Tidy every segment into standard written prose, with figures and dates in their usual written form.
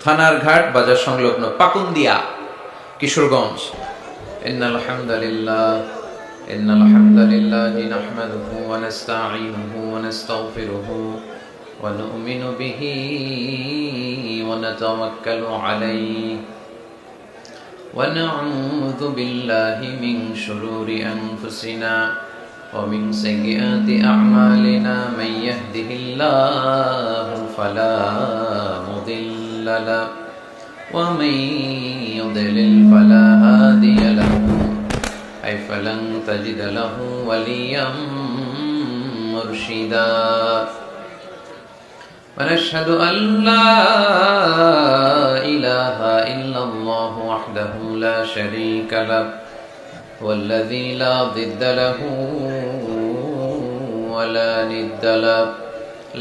থানার ঘাট বাজার সংলগ্ন পাকুন্দিয়া, কিশোরগঞ্জ। ইন্নাল হামদালিল্লাহ নাহমাদুহু ওয়া নাস্তাঈনুহু ওয়া নাস্তাগফিরুহু ওয়া নু'মিনু বিহি ওয়া নাতাওয়াক্কালু আলাইহি ওয়া না'উযু বিল্লাহি মিন শুরুরি আনফুসিনা ওয়া মিন সাইয়্যাতি আ'মালিনা মান ইয়াহদিহিল্লাহু ফালা মুদিল্লা লাহু ওয়া মান ইউদ্লিল ফালা হাদিয়া লাহু أي فلن تجد له وليا مرشدا ونشهد أن لا إله إلا الله وحده لا شريك له والذي لا ضد له ولا ند له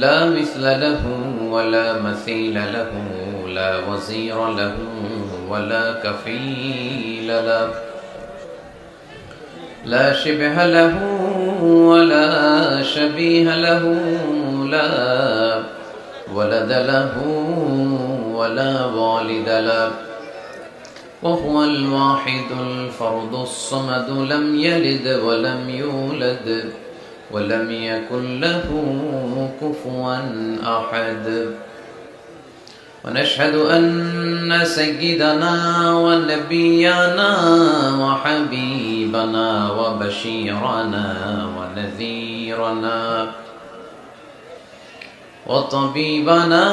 لا مثل له ولا مثيل له لا وزير له ولا كفيل له لا شبه له ولا شبيه له لا ولد له ولا والد له وهو الواحد الفرد الصمد لم يلد ولم يولد ولم يكن له كفوا أحد ونشهد أن سيدنا ونبينا وحبيبنا وبشيرنا ونذيرنا وطبيبنا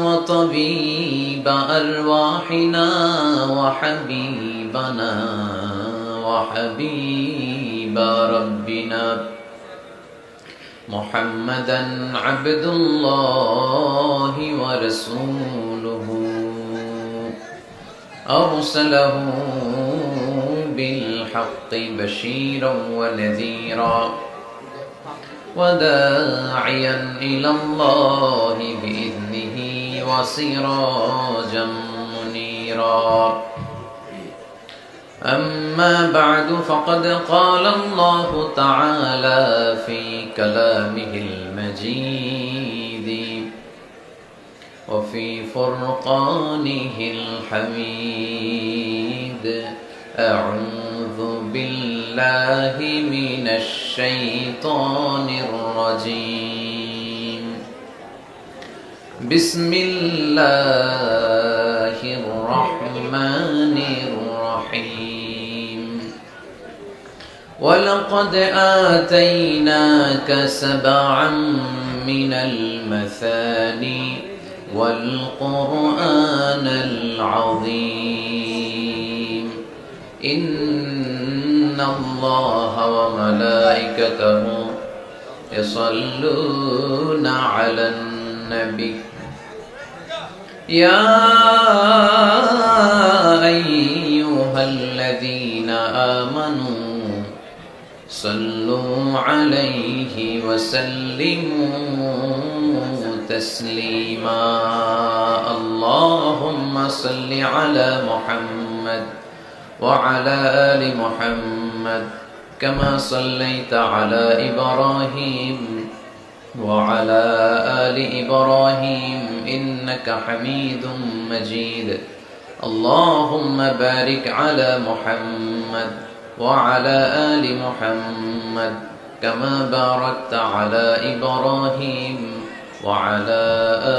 وطبيب أرواحنا وحبيبنا وحبيب ربنا محمدًا عبد الله ورسوله أرسله بالحق بشيرا ونذيرا وداعيا إلى الله بإذنه وسراجا منيرا أما بعد فقد قال الله تعالى في كلامه المجيد وفي فرقانه الحميد أعوذ بالله من الشيطان الرجيم بسم الله الرحمن الرحيم ولقد آتيناك سبعا من المثاني والقرآن العظيم إن الله وملائكته يصلون على النبي يا أيها الذين آمنوا صلوا عليه وسلموا تسليما اللهم صل على محمد وعلى آل محمد كما صليت على إبراهيم وعلى آل إبراهيم إنك حميد مجيد اللهم بارك على محمد وعلى آل محمد كما باركت على إبراهيم وعلى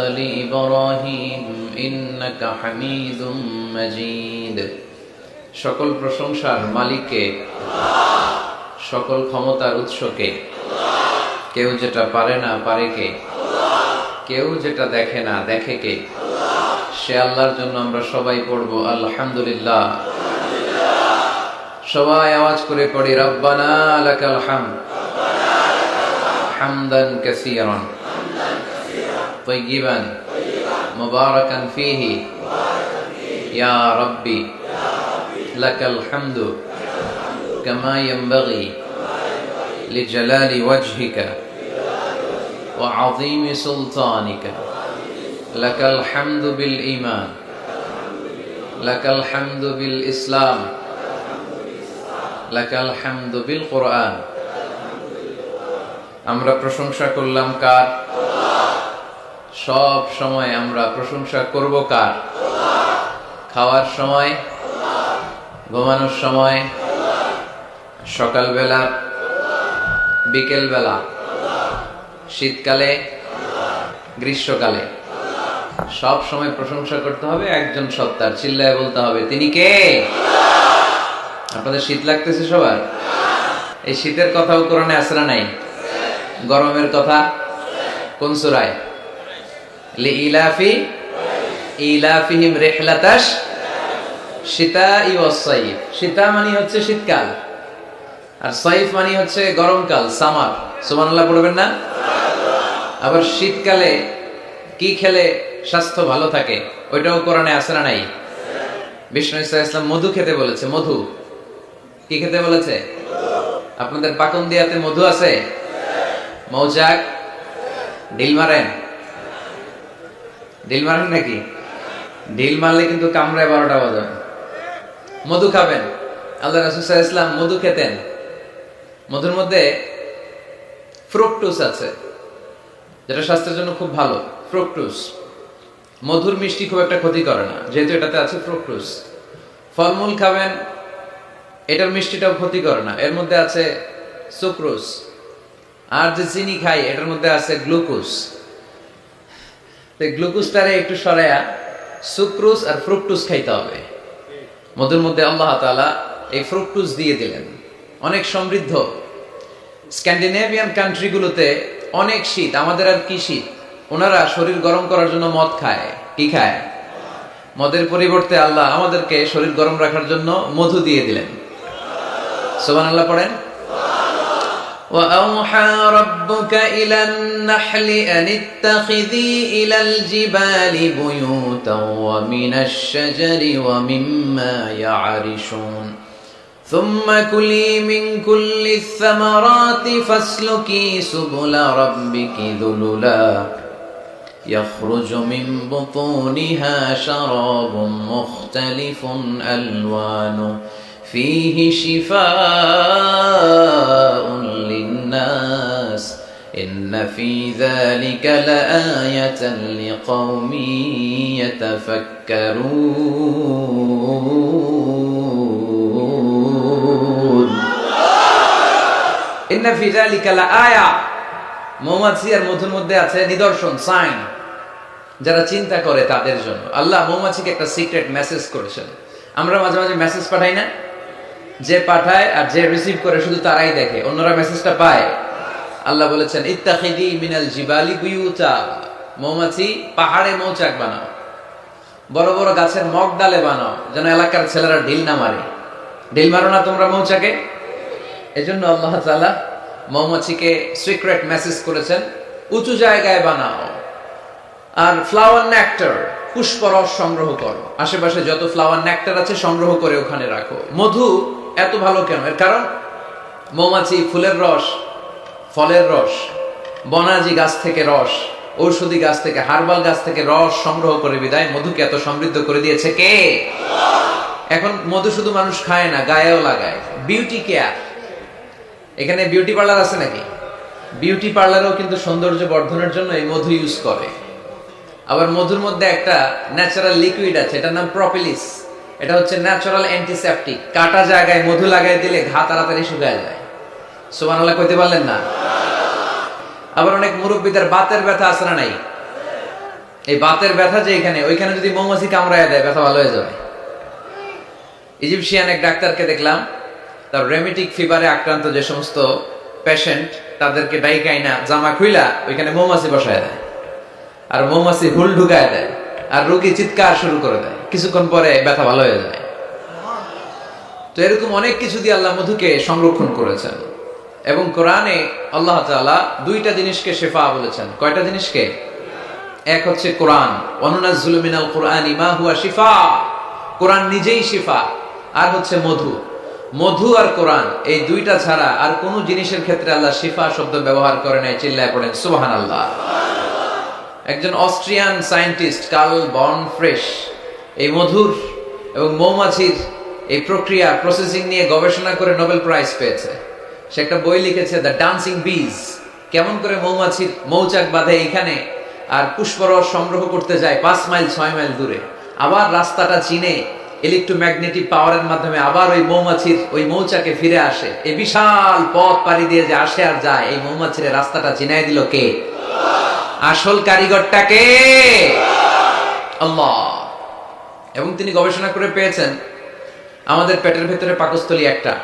آل إبراهيم إنك حميد مجيد সকল প্রশংসার মালিককে, সকল ক্ষমতার উৎসকে। কেউ যেটা পারে না পারে কে? কেউ যেটা দেখে না দেখে কে? সে আল্লাহর জন্য আমরা সবাই পড়বো আলহামদুলিল্লাহ। সবাই আওয়াজ করে পড়ি রব্বানা লাকাল হামদ হামদান কাসীরান তাইয়িবান মুবারাকান ফীহি ইয়া রাব্বি লাকাল হামদু কামা ইয়ানবাগি লিজালালি ওয়াজহিকা ওয়া আযীমি সুলতানিকা লাকাল হামদু বিল ঈমান লাকাল হামদু বিল ইসলাম লাকাল হামদু বিল কুরআন। আমরা প্রশংসা করলাম কার? সব সময় আমরা প্রশংসা করব কার? খাওয়ার সময়, ঘুমানোর সময়, সকালবেলা, বিকেলবেলা, শীতকালে, গ্রীষ্মকালে, সব সময় প্রশংসা করতে হবে একজন সত্তার। চিল্লায় বলতে হবে, তিনি কে? আপনাদের শীত লাগতেছে সবার? এই শীতের কথাও কোরআনে আছে না নাই? গরমের কথা কোন সূরায়? লিইলাফি ইলাফিহিম রিহলাতাশ শিতাই ওয়াস সাইফ। শীতা মানে হচ্ছে শীতকাল, আর সাইফ মানে হচ্ছে গরমকাল, সামার। সুবহানাল্লাহ পড়বেন না? আবার শীতকালে কি খেলে স্বাস্থ্য ভালো থাকে ওইটাও কোরআনে আছে না নাই? বিষ্ণু ইসলাম মধু খেতে বলেছে। মধু কি খেতে বলেছে? আপনাদের পাকন দিয়াতে মধু আছে? মৌচাক ঢিল মারেন? ঢিল মারেন নাকি? ঢিল মারলে কিন্তু কামড়ায় 12টা বাজাবে। মধু খাবেন। আল্লাহ রাসূল সাল্লাল্লাহু আলাইহি ওয়াসাল্লাম মধু খেতেন। মধুর মধ্যে ফ্রুকটোজ আছে, যেটা স্বাস্থ্যের জন্য খুব ভালো। ফ্রুকটোজ, মধুর মিষ্টি খুব একটা ক্ষতি করে না, যেহেতু এটাতে আছে ফ্রুকটোজ। ফলমূল খাবেন, এটার মিষ্টিটাও ক্ষতি করে না, এর মধ্যে আছে সুক্রোজ। আর যে চিনি খাই এটার মধ্যে আছে গ্লুকোজ। গ্লুকোজটারে একটু সরাইয়া সুক্রোজ আর ফ্রুকটোজ খাইতে হবে। মধুর মধ্যে আল্লাহ তাআলা এই ফ্রুকটোজ দিয়ে দিলেন। অনেক সমৃদ্ধ। স্ক্যান্ডিনেভিয়ান কান্ট্রিগুলোতে অনেক শীত, আমাদের আর কি শীত। ওনারা শরীর গরম করার জন্য মদ খায়। কি খায়? মদের পরিবর্তে আল্লাহ আমাদেরকে শরীর গরম রাখার জন্য মধু দিয়ে দিলেন। সুবহানাল্লাহ পড়েন। وَأَوْحَى رَبُّكَ إِلَى النَّحْلِ أَنِ اتَّخِذِي إِلَى الْجِبَالِ بُيُوتًا وَمِنَ الشَّجَرِ وَمِمَّا يَعْرِشُونَ ثُمَّ كُلِي مِنْ كُلِّ الثَّمَرَاتِ فَاسْلُكِي سُبُلَ رَبِّكِ ذُلُلًا يَخْرُجُ مِنْ بُطُونِهَا شَرَابٌ مُخْتَلِفٌ أَلْوَانُهُ فيه شفاء للناس إن في ذلك لآية لقوم يتفكرون إن في ذلك لآية। মৌমাছি আর মধুর মধ্যে আছে নিদর্শন, সাইন, যারা চিন্তা করে তাদের জন্য। আল্লাহ মৌমাছিকে একটা সিক্রেট মেসেজ করেছেন। আমরা মাঝে মাঝে মেসেজ পাঠাই না? যে পাঠায় আর যে রিসিভ করে শুধু তারাই দেখে, অন্যরা মেসেজটা পায়। আল্লাহ বলেছেন ইত্তাখিদি মিনাল জিবালি বুয়ুতা, মৌমাছি পাহাড়ে মৌচাক বানাও, বড় বড় গাছের মগ ডালে বানাও, যেন এলাকার ছেলেরা ঢিল না মারে। ঢিল মারো না তোমরা মৌচাকে। এজন্য আল্লাহ তাআলা মৌমাছিকে সিক্রেট মেসেজ করেছেন, উঁচু জায়গায় বানাও। আর ফ্লাওয়ার নেক্টার, পুষ্পরস সংগ্রহ করো, আশেপাশে যত ফ্লাওয়ার নেক্টার আছে সংগ্রহ করে ওখানে রাখো। মধু এত ভালো কেন? এর কারণ মৌমাছি ফুলের রস, ফলের রস, বনাজি গাছ থেকে রস, ঔষধি গাছ থেকে, হার্বাল গাছ থেকে রস সংগ্রহ করে বিদায় মধুকে এত সমৃদ্ধ করে দিয়েছে কে? এখন মধু শুধু মানুষ খায় না, গায়েও লাগায়। বিউটি কেয়ার, এখানে বিউটি পার্লার আছে নাকি? বিউটি পার্লারও কিন্তু সৌন্দর্য বর্ধনের জন্য এই মধু ইউজ করে। আবার মধুর মধ্যে একটা ন্যাচারাল লিকুইড আছে, এটার নাম প্রপিলিস। এটা হচ্ছে ন্যাচারাল অ্যান্টিসেপটিক। কাটা জায়গায় মধু লাগাই দিলে ঘা তাড়াতাড়ি শুকায় যায়। সুবহানাল্লাহ কইতে পারলেন না? আবার অনেক মুরব্বীদের বাতের ব্যথা আছে না নাই? এই বাতের ব্যথা যে এখানে, ওইখানে যদি মৌমাছি কামড়ায় দেয় ব্যথা ভালো হয়ে যাবে। ইজিপশিয়ান এক ডাক্তারকে দেখলাম, তার রেমিটিক ফিভারে আক্রান্ত যে সমস্ত পেশেন্ট তাদেরকে ডাইকাইনা জামা খুইলা ওইখানে মৌমাছি বসায় দেয়, আর মৌমাছি হুল ঢুকায় দেয়, আর রোগী চিৎকার শুরু করে দেয়। কিছুক্ষণ পরে ব্যথা ভালো হয়ে যায়। তো এরকম অনেক কিছু দিয়ে আল্লাহ মধুকে সংরক্ষণ করেছেন। এবং কোরআনে আল্লাহ তাআলা দুইটা জিনিসকে শিফা বলেছেন। কয়টা জিনিসকে? এক হচ্ছে কোরআন, ওয়ানুনাজ্জিলু মিনাল কুরআনি মা হুয়া শিফা, কোরআন নিজেই শিফা। আর হচ্ছে মধু। মধু আর কোরআন, এই দুইটা ছাড়া আর কোন জিনিসের ক্ষেত্রে আল্লাহ শিফা শব্দ ব্যবহার করে নাই। চিল্লায় পড়েন সুবহানাল্লাহ। একজন অস্ট্রিয়ান সায়েন্টিস্ট কার্ল বর্ন ফ্রেশ এই মধুর এবং মৌমাছির এই প্রক্রিয়া প্রসেসিং নিয়ে গবেষণা করে নোবেল প্রাইজ পেয়েছে। সে একটা বই লিখেছে, দ্য ডান্সিং বিজ, কেমন করে মৌমাছির মৌচাক বাঁধে এখানে আর পুষ্পরস সংগ্রহ করতে যায় 5 মাইল 6 মাইল দূরে, আবার রাস্তাটা চিনে ইলেকট্রোম্যাগনেটিক পাওয়ারের মাধ্যমে আবার ওই মৌমাছির ওই মৌচাকে ফিরে আসে। এই বিশাল পথ পাড়ি দিয়ে যে আসে আর যায়, এই মৌমাছির রাস্তাটা চিনাই দিল কে? আসল কারিগরটা কে? আল্লাহ। এবং তিনি গবেষণা করে পেয়েছেন আমাদের পেটের ভেতরে পাকস্থলী একটা,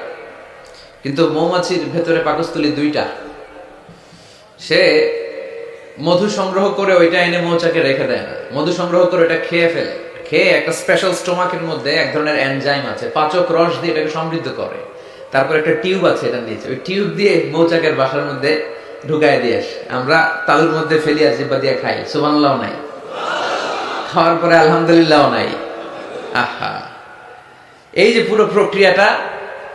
কিন্তু মৌমাছির ভেতরে পাকস্থলী 2টা। সে মধু সংগ্রহ করে ওইটা এনে মৌচাকে রেখে দেয় না, মধু সংগ্রহ করে ওটা খেয়ে ফেলে। খেয়ে একটা স্পেশাল স্টোমাকের মধ্যে এক ধরনের এনজাইম আছে, পাচক রস দিয়ে এটাকে সমৃদ্ধ করে। তারপর একটা টিউব আছে এটা নিচে, ওই টিউব দিয়ে মৌচাকের বাসার মধ্যে ঢুকায় দিয়ে আসে। আমরা তালুর মধ্যে ফেলি আর জিব্বা দিয়ে খাই, সুবহানাল্লাহ নাই, খাওয়ার পরে আলহামদুলিল্লাহ নাই। আহা, এই যে পুরো প্রক্রিয়াটা,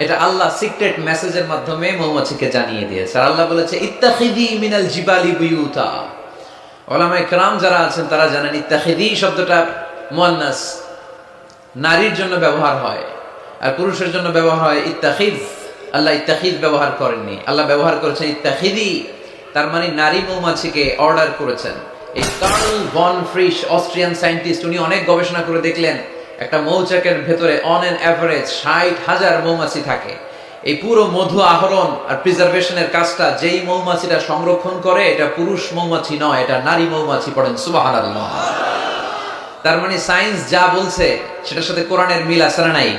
এটা আল্লাহ সিক্রেট মেসেজের মাধ্যমে মৌমাছিকে জানিয়ে দিয়েছে। আর আল্লাহ বলেছে ইত্তাখিদি মিনাল জিবালি বুয়ুতা। উলামায়ে কেরাম যারা আছেন তারা জানেন ইত্তাখিদি শব্দটা মুয়ান্নাস, নারীর জন্য ব্যবহার হয়, আর পুরুষের জন্য ব্যবহার হয় ইত্তাখিজ। আল্লাহ ইত্তাখিজ ব্যবহার করেননি, আল্লাহ ব্যবহার করেছেন ইত্তাখিদি। তার মানে নারী মৌমাছিকে অর্ডার করেছেন। এই Karl von Frisch, Austrian scientist, উনি অনেক গবেষণা করে দেখলেন একটা মৌচাকের ভেতরে অন এন এভারেজ 60,000 মৌমাছি থাকে। এই পুরো মধু আহরণ আর প্রিজার্ভেশনের কাজটা যেই মৌমাছিটা সংরক্ষণ করে, এটা পুরুষ মৌমাছি নয়, এটা নারী মৌমাছি। পড়েন সুবহানাল্লাহ। তার মানে সায়েন্স যা বলছে সেটার সাথে কোরআনের মিল আছে না নাই?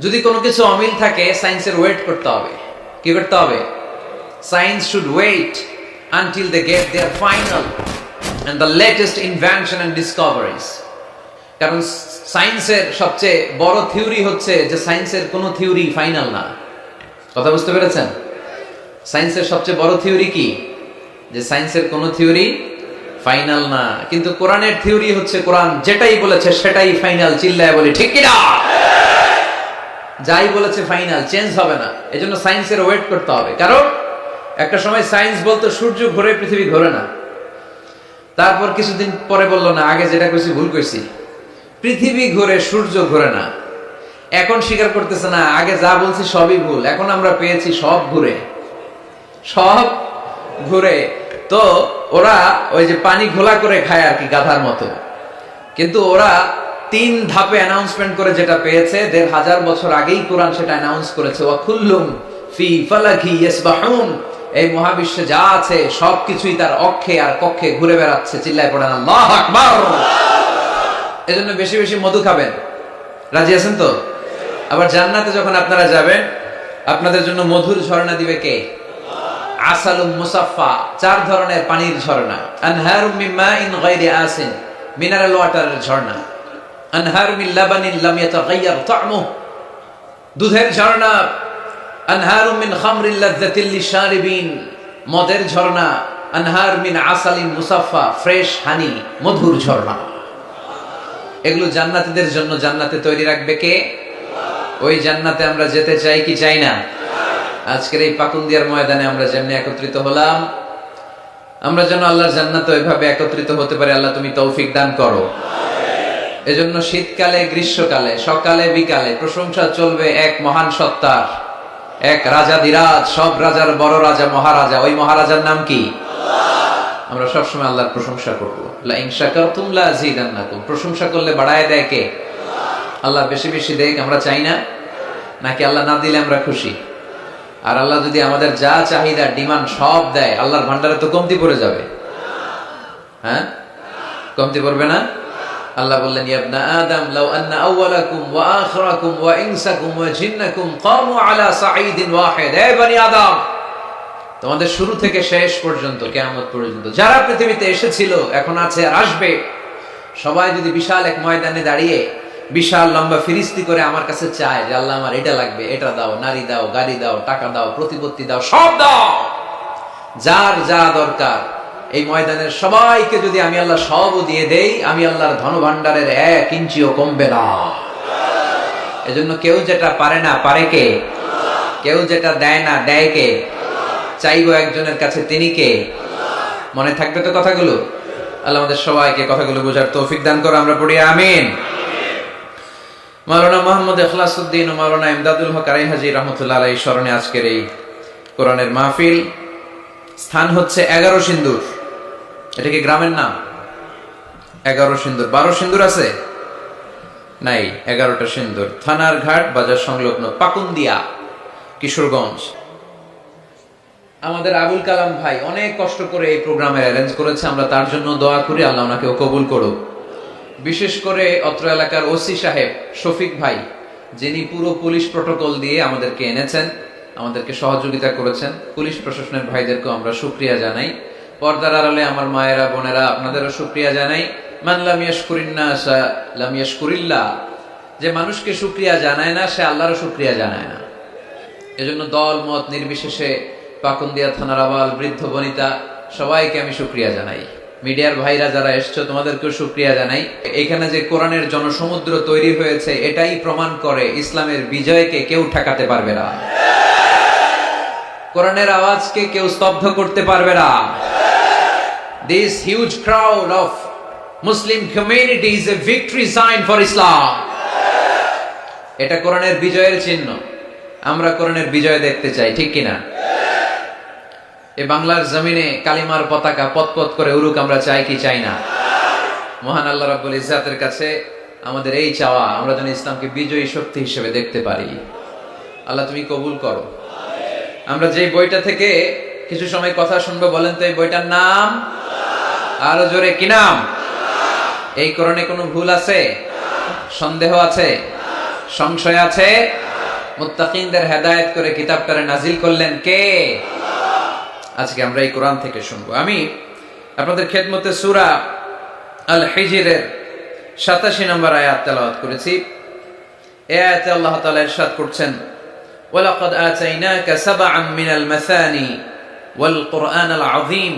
যদি কোনো কিছু অমিল থাকে, সায়েন্সের ওয়েট করতে হবে। কি করতে হবে? Science should wait until they get their final and the latest invention and discoveries. কারণ সায়েন্সের সবচেয়ে বড় থিওরি হচ্ছে যে সায়েন্সের কোনো থিওরি ফাইনাল না। কথা বুঝতে পেরেছেন? সায়েন্সের সবচেয়ে বড় থিওরি কি? যে সায়েন্সের কোনো থিওরি ফাইনাল না। কিন্তু কোরআনের থিওরি হচ্ছে কোরআন যেটাই বলেছে সেটাই ফাইনাল। চিল্লায় বলি ঠিক কি না? যাই বলেছে ফাইনাল, চেঞ্জ হবে না। এজন্য সায়েন্সের ওয়েট করতে হবে। কারণ একটা সময় সায়েন্স বলতো সূর্য ঘোরে, পৃথিবী ঘোরে না। তারপর কিছুদিন পরে বললো না, আগে যেটা কইছি ভুল কইছি, পৃথিবী ঘোরে, সূর্য ঘোরে না। এখন স্বীকার করতেছে না, আগে যা বলছি সবই ভুল। এখন আমরা পেয়েছি সব ঘুরে, সব ঘুরে। তো ওরা ওই যে পানি ঘোলা করে খায় আর কি, গাধার মতো। কিন্তু ওরা 3 ধাপে অ্যানাউন্সমেন্ট করে যেটা পেয়েছে, 1500 বছর আগেই কোরআন সেটা অ্যানাউন্স করেছে। ওয়া কুল্লুম ফি ফালাকি ইয়াসবাহুন। এই মহাবিশ্বে যা আছে সবকিছুই তার অক্ষে আর কক্ষে ঘুরে বেড়াচ্ছে। চিল্লায় পড়েন আল্লাহু আকবার। এজন্য বেশি বেশি মধু খাবেন। রাজি আছেন তো? আবার জান্নাতে যখন আপনারা যাবেন, আপনাদের জন্য মধুর ঝর্ণা দিবে কে? আসালুম মুসাফফা, 4 ধরনের পানির ঝর্ণা। আনহারুম মিন মাইন গায়রি আসিন, মিনারেল ওয়াটারের ঝর্ণা। আনহার মিন লাবানিন লাম ইয়াতাগায়্যার তা'মুহু, দুধের ঝর্ণা। আনহারুম মিন খামরিন লাযযাতিল লিশারিবিন, মদের ঝর্ণা। আনহার মিন আসালিন মুসাফফা, ফ্রেশ হানি, মধুর ঝর্ণা। এগুলো জান্নাতীদের জন্য জান্নাতে তৈরি রাখবে কে? ওই জান্নাতে আমরা যেতে চাই কি চাই না? আজকের এই পাকুন্দিয়ার ময়দানে আমরা যেমনি একত্রিত হলাম, আমরা যেন আল্লাহর জান্নাতে ওইভাবে একত্রিত হতে পারি। আল্লাহ তুমি তৌফিক দান করো। এজন্য শীতকালে, গ্রীষ্মকালে, সকালে বিকালে প্রশংসা চলবে এক মহান সত্তার, এক রাজাধিরাজ, সব রাজার বড় রাজা, মহারাজা। ওই মহারাজার নাম কি? আমরা সবসময় আল্লাহর প্রশংসা করবো। লা ইন শাকারতুম লা আযীদান্নাকুম। প্রশংসা করলে বাড়ায় দেয় কে? আল্লাহ বেশি বেশি দেয়। আমরা চাই না? নাকি আল্লাহ না দিলে আমরা খুশি? আর আল্লাহ যদি আমাদের যা চাহিদা, ডিমান্ড সব দেয়, আল্লাহর ভান্ডারে তো কমতি পড়ে যাবে। হ্যাঁ, কমতি পড়বে না? আল্লাহ বললেন ইয়া ইবনা আদম লাউ আন্না আউওয়ালাকুম ওয়া আখিরাকুম ওয়া ইনসাকুম ওয়া জিন্নাকুম কামু আলা সাঈদিন ওয়াহিদ। হে বনি আদম, তোমাদের শুরু থেকে শেষ পর্যন্ত, কিয়ামত পর্যন্ত যারা পৃথিবীতে এসেছিল, এখন আছে আর আসবে, সবাই যদি বিশাল এক ময়দানে দাঁড়িয়ে বিশাল লম্বা ফিরিস্তি করে আমার কাছে চায় যে আল্লাহ আমার এটা লাগবে, এটা দাও, নারী দাও, গাড়ি দাও, টাকা দাও, প্রতিপত্তি দাও, সব দাও, যার যা দরকার, এই ময়দানের সবাইকে যদি আমি আল্লাহ সবও দিয়ে দেই, আমি আল্লাহর ধনভাণ্ডারের 1 ইঞ্চিও কমবে না। এজন্য কেউ যেটা পারে না, পারে কে? কেউ যেটা দেয় না, দেয় কে? চাইবো একজনের কাছে, তিনি কে? মনে থাকবে তো কথাগুলো? আল্লাহ আমাদের সবাইকে কথাগুলো বোঝার তৌফিক দান করো। আমরা পড়ি আমিন। মাওলানা মুহাম্মদ ইখলাসউদ্দিন ও মাওলানা ইমদাদুল হক আরাই হাজী রাহমাতুল্লাহ আলাইহি স্মরণে আজকের এই কোরআনের মাহফিল। স্থান হচ্ছে 11 সিন্দুর। এটা কি গ্রামের নাম? 11 সিন্দুর। 12 সিন্দুর আছে নাই? 11টা সিন্দুর। থানার ঘাট বাজার সংলগ্ন পাকুন্দিয়া, কিশোরগঞ্জ। আমাদের আবুল কালাম ভাই অনেক কষ্ট করে এই প্রোগ্রামের অ্যারেঞ্জ করেছে, আমরা তার জন্য দোয়া করি, আল্লাহ ওনাকে কবুল করুক। বিশেষ করে অত্র এলাকার ওসি সাহেব শফিক ভাই, যিনি পুরো পুলিশ প্রটোকল দিয়ে আমাদেরকে এনেছেন, আমাদেরকে সহযোগিতা করেছেন। পুলিশ প্রশাসনের ভাইদেরকেও আমরা শুকরিয়া জানাই। পর্দার আড়ালে আমার মায়েরা বোনেরা, আপনাদেরও শুকরিয়া জানাই। মান লাম ইয়াশকুরিন নাসা লাম ইয়াশকুরিল্লাহ। যে মানুষকে শুকরিয়া জানায় না, সে আল্লাহরও শুকরিয়া জানায় না। এজন্য দল মত নির্বিশেষে পাকুন্দিয়া থানার আবাল বৃদ্ধ বনিতা সবাইকে আমি শুকরিয়া জানাই। মিডিয়ার ভাইরা যারা এসছো, তোমাদেরকেও শুকরিয়া জানাই। এখানে যে কোরআনের জনসমুদ্র তৈরি হয়েছে, এটাই প্রমাণ করে ইসলামের বিজয়কে কেউ ঠেকাতে পারবে না, কোরআনের আওয়াজকে কেউ স্তব্ধ করতে পারবে না। This huge crowd of Muslim community is a victory sign for Islam. এটা কোরআনের বিজয়ের চিহ্ন। আমরা কোরআনের বিজয় দেখতে চাই, ঠিক কিনা? এই বাংলার জমিনে কালিমার পতাকা পতপত করে উড়ুক, আমরা চাই কি চাই না? মহান আল্লাহ রাব্বুল ইজ্জাতের কাছে আমাদের এই চাওয়া, আমরা যেন ইসলামকে বিজয়ী শক্তি হিসেবে দেখতে পারি। আল্লাহ তুমি কবুল করো। আমরা যে বইটা থেকে কিছু সময় কথা শুনবো, বলেন তো এই বইটার নাম? আরো জোরে, কি নাম? এই কোরআনে কোনো ভুল আছে? সন্দেহ আছে? সংশয় আছে? মুত্তাকিনদের হেদায়েত করে কিতাবটারে নাজিল করলেন কে? আজকে আমরা এই কোরআন থেকে শুনবো। আমি আপনাদের খেদমতে সূরা আল হিজরের 87 নম্বর আয়াত তেলাওয়াত করেছি। এই আয়াতে আল্লাহ তাআলা ইরশাদ করছেন, ওয়ালাকাদ আতাইনাকা সাবআম মিনাল মাসানি ওয়াল কুরআনাল আযীম।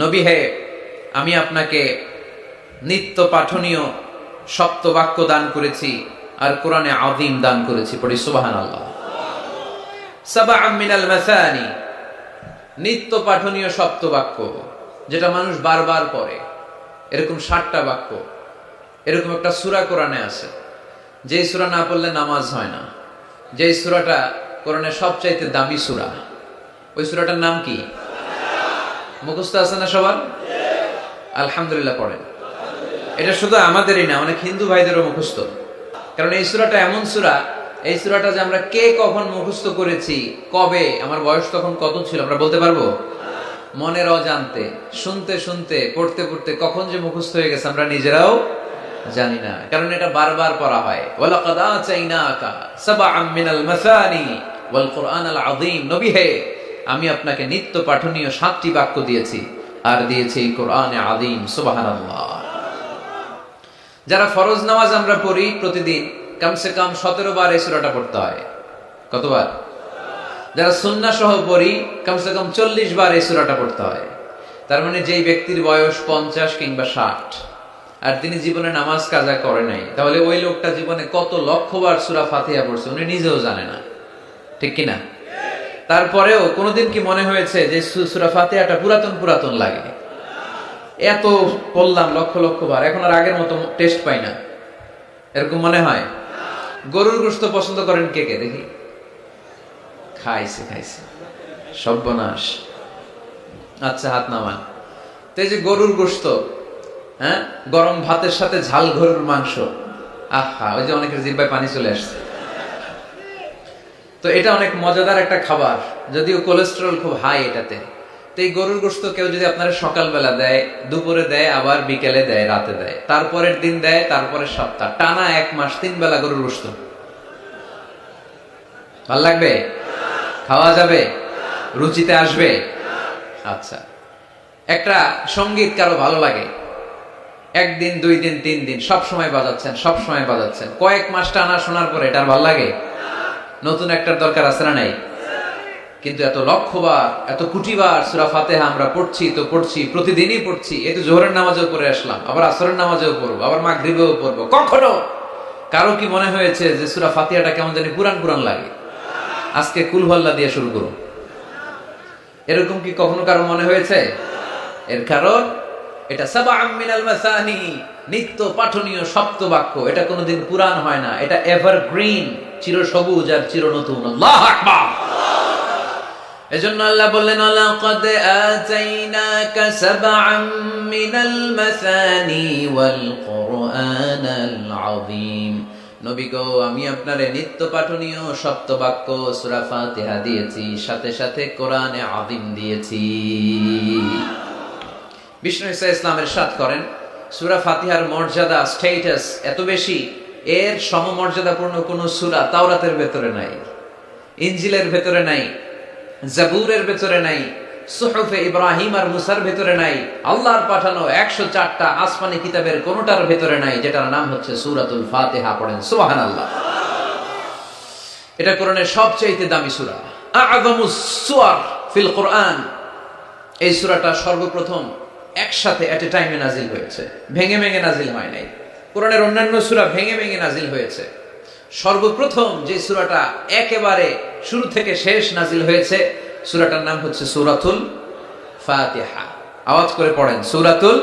নবী হে, আমি আপনাকে নিত্য পাঠনীয় সপ্ত বাক্য দান করেছি আর কোরআনে আযীম দান করেছি। পড়ি সুবহানাল্লাহ। সাবআম মিনাল মাসানি, নিত্য পাঠনীয় সপ্ত বাক্য, যেটা মানুষ বারবার পড়ে, এরকম 60টা বাক্য। এরকম একটা সূরা কোরআনে আছে, যেই সূরা না পড়লে নামাজ হয় না। যেই সূরাটা কোরআনের সবচাইতে দামি সূরা, ওই সূরাটার নাম কি? মুখস্থ আছে না সবার? আলহামদুলিল্লাহ পড়েন। এটা শুধু আমাদেরই না, অনেক হিন্দু ভাইদেরও মুখস্থ। কারণ এই সূরাটা এমন সূরা, এই সূরাটা যে আমরা কে কখন মুখস্থ করেছি, কবে, আমার বয়স তখন কত ছিল আমরা বলতে পারবো? মনের অজান্তে, শুনতে শুনতে, পড়তে পড়তে কখন যে মুখস্থ হয়ে গেছে আমরা নিজেরাও জানি না। কারণ এটা বারবার পড়া হয়। ওয়ালাকাদ আতাইনাকা সাবআম মিনাল মাসানি ওয়াল কুরআনাল আযীম। নবী হে, আমি আপনাকে নিত্য পাঠনীয় 7টি বাক্য দিয়েছি আর দিয়েছি এই কোরআনে আযীম। সুবহানাল্লাহ। যারা ফরজ নামাজ আমরা পড়ি প্রতিদিন, কমসে কম 17 বার এই সূরাটা পড়তে হয়। কতবার? যারা সুন্নাহ সহ পড়ি, কমসে কম 40 বার এই সূরাটা পড়তে হয়। তার মানে যেই ব্যক্তির বয়স 50 কিংবা 60 আর তিনি জীবনে নামাজ কাজা করে নাই, তাহলে ওই লোকটা জীবনে কত লক্ষবার সূরা ফাতিহা পড়ছে উনি নিজেও জানে না, ঠিক কিনা? তারপরেও কোনোদিন কি মনে হয়েছে যে সূরা ফাতিহাটা পুরাতন পুরাতন লাগে? এত পড়লাম লক্ষ লক্ষ বার, এখন আর আগের মতো টেস্ট পাই না, এরকম মনে হয়? গরুর গোশত পছন্দ করেন কে কে দেখি? খাইছে সর্বনাশ। আচ্ছা, হাত নামান। তো এই যে গরুর গোশত, হ্যাঁ, গরম ভাতের সাথে ঝাল গরুর মাংস, আহা, ওই যে অনেকের জিহ্বায় পানি চলে আসছে। তো এটা অনেক মজাদার একটা খাবার, যদিও কোলেস্টেরল খুব হাই এটাতে। তো এই গরুর গোশত কেউ যদি আপনারা সকালবেলা দেয়, দুপুরে দেয়, আবার বিকেলে দেয়, রাতে দেয়, তারপরের দিন দেয়, তারপরের সপ্তাহ, টানা 1 মাস 3 বেলা গরুর গোশত, ভাল লাগবে? খাওয়া যাবে? রুচিতে আসবে? আচ্ছা, একটা সঙ্গীত কারো ভালো লাগে, 1 দিন 2 দিন 3 দিন সব সময় বাজাচ্ছেন, কয়েক মাস টানা শোনার পরে এটার ভাল লাগে? নতুন একটার দরকার আছে না নাই? কিন্তু এত লক্ষবার, এত কোটিবার সূরা ফাতিহা আমরা পড়ছি, প্রতিদিনই পড়ছি। এই তো জোহরের নামাজেও পড়ে আসলাম, আবার আসরের নামাজেও পড়বো, আবার মাগরিবেও পড়বো। কখনো কারো কি মনে হয়েছে যে সূরা ফাতিহাটা কেমন জানি পুরান লাগে, আজকে কুল হল্লা দিয়ে শুরু করো? এরকম কি কখনো কারো মনে হয়েছে? এর কারণ এটা সাবআম মিনাল মাসানি, নিত্য পাঠনীয় সপ্ত বাক্য। এটা কোনোদিন পুরান হয় না, এটা এভারগ্রিন, চিরসবুজ আর চিরনতুন। আল্লাহু আকবার। এজন্য আল্লাহ বললেন লাকাদ আতাইনাকা সাবআম মিনাল মাসানি ওয়াল কুরআনাল আযীম। নবী গো, আমি আপনারে নিত্য পাঠনীয় সপ্তবাক্য সূরা ফাতিহা দিয়েছি, সাথে সাথে কোরআনে আযীম দিয়েছি। বিষ্ণু ঈসা ইসলাম ইরশাদ করেন, সূরা ফাতিহার মর্যাদা, স্ট্যাটাস এত বেশি, এর সমমর্যাদাপূর্ণ কোন সূরা তাওরাতের ভেতরে নাই, ইনজিলের ভেতরে নাই, জাবুরের ভেতরে নাই, সুহুফে ইব্রাহিম আর মুসার ভেতরে নাই, আল্লাহর পাঠানো 104টা আসমানি কিতাবের কোনটার ভেতরে নাই, যেটার নাম হচ্ছে সূরাতুল ফাতিহা। পড়েন সুবহানাল্লাহ। এটা কোরআনের সবচেয়ে দামি সূরা, আ'যামুস সুওয়ার ফিল কোরআন। এই সূরাটা সর্বপ্রথম একসাথে এট এ টাইমে নাজিল হয়েছে, ভেঙে ভেঙে নাজিল হয় নাই। কোরআনের অন্যান্য সূরা ভেঙে ভেঙে নাজিল হয়েছে, সর্বপ্রথম যে সূরাটা একেবারে শুরু থেকে শেষ নাজিল হয়েছে, সূরাটার নাম হচ্ছে সূরাতুল ফাতিহা। আওয়াজ করে পড়েন, সূরাতুল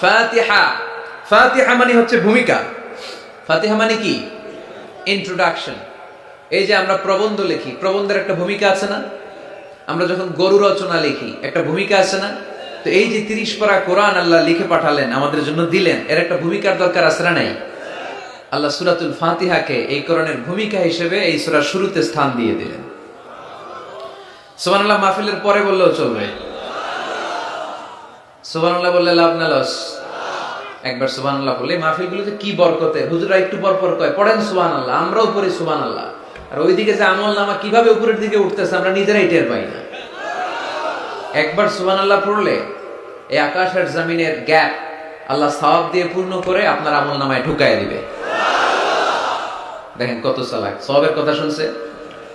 ফাতিহা। ফাতিহা মানে হচ্ছে ভূমিকা। ফাতিহা মানে কি? ইন্ট্রোডাকশন। এই যে আমরা প্রবন্ধ লিখি, প্রবন্ধের একটা ভূমিকা আছে না? আমরা যখন গরু রচনা লিখি, একটা ভূমিকা আছে না? তো এই যে 30 পারা কোরআন আল্লাহ লিখে পাঠালেন, আমাদের জন্য দিলেন, এর একটা ভূমিকার দরকার আছে না নাই? আল্লাহ সূরাতুল ফাতিহাকে এই কোরআনের ভূমিকা হিসেবে এই সূরার শুরুতে স্থান দিয়ে দিলেন। সুবহানাল্লাহ মাহফিলের পরে বললেও চলবে, সুবহানাল্লাহ বললে লাভ না লস? একবার সুবহানাল্লাহ বললে মাহফিলগুলোতে কি বরকতে, হুজুরা একটু পরপর কয় পড়েন সুবহানাল্লাহ, আমরাও পড়ি সুবহানাল্লাহ। আর ওইদিকে যে আমলনামা কিভাবে উপরের দিকে উঠতেছে আমরা নিজেরাই টের পাই না। একবার সুবহানাল্লাহ পড়লে এই আকাশ আর জমিনের গ্যাপ আল্লাহ সওয়াব দিয়ে পূর্ণ করে আপনার আমলনামায় ঢুকায় দিবে। দেখেন কত চালাক, সওয়াবের কথা শুনছে,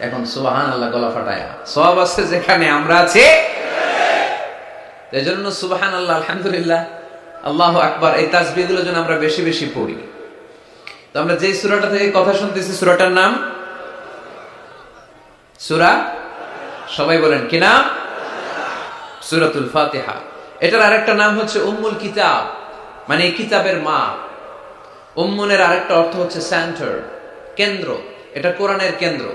এখন সুবহানাল্লাহ গলা ফাটায়া। সওয়াব আছে যেখানে আমরা আছি, এজন্য সুবহানাল্লাহ, আলহামদুলিল্লাহ, আল্লাহু আকবার, এই তাসবিহগুলো যেন আমরা বেশি বেশি পড়ি। তো আমরা যে সূরাটা থেকে কথা শুনতেছি, সূরাটার নাম সূরা, সবাই বলেন কি নাম? সূরাতুল ফাতিহা। এটার আরেকটা নাম হচ্ছে উম্মুল কিতাব, মানে এই কিতাবের মা। উম্মুনের আরেকটা অর্থ হচ্ছে সেন্টার, কেন্দ্র। এটা কোরআনের কেন্দ্র।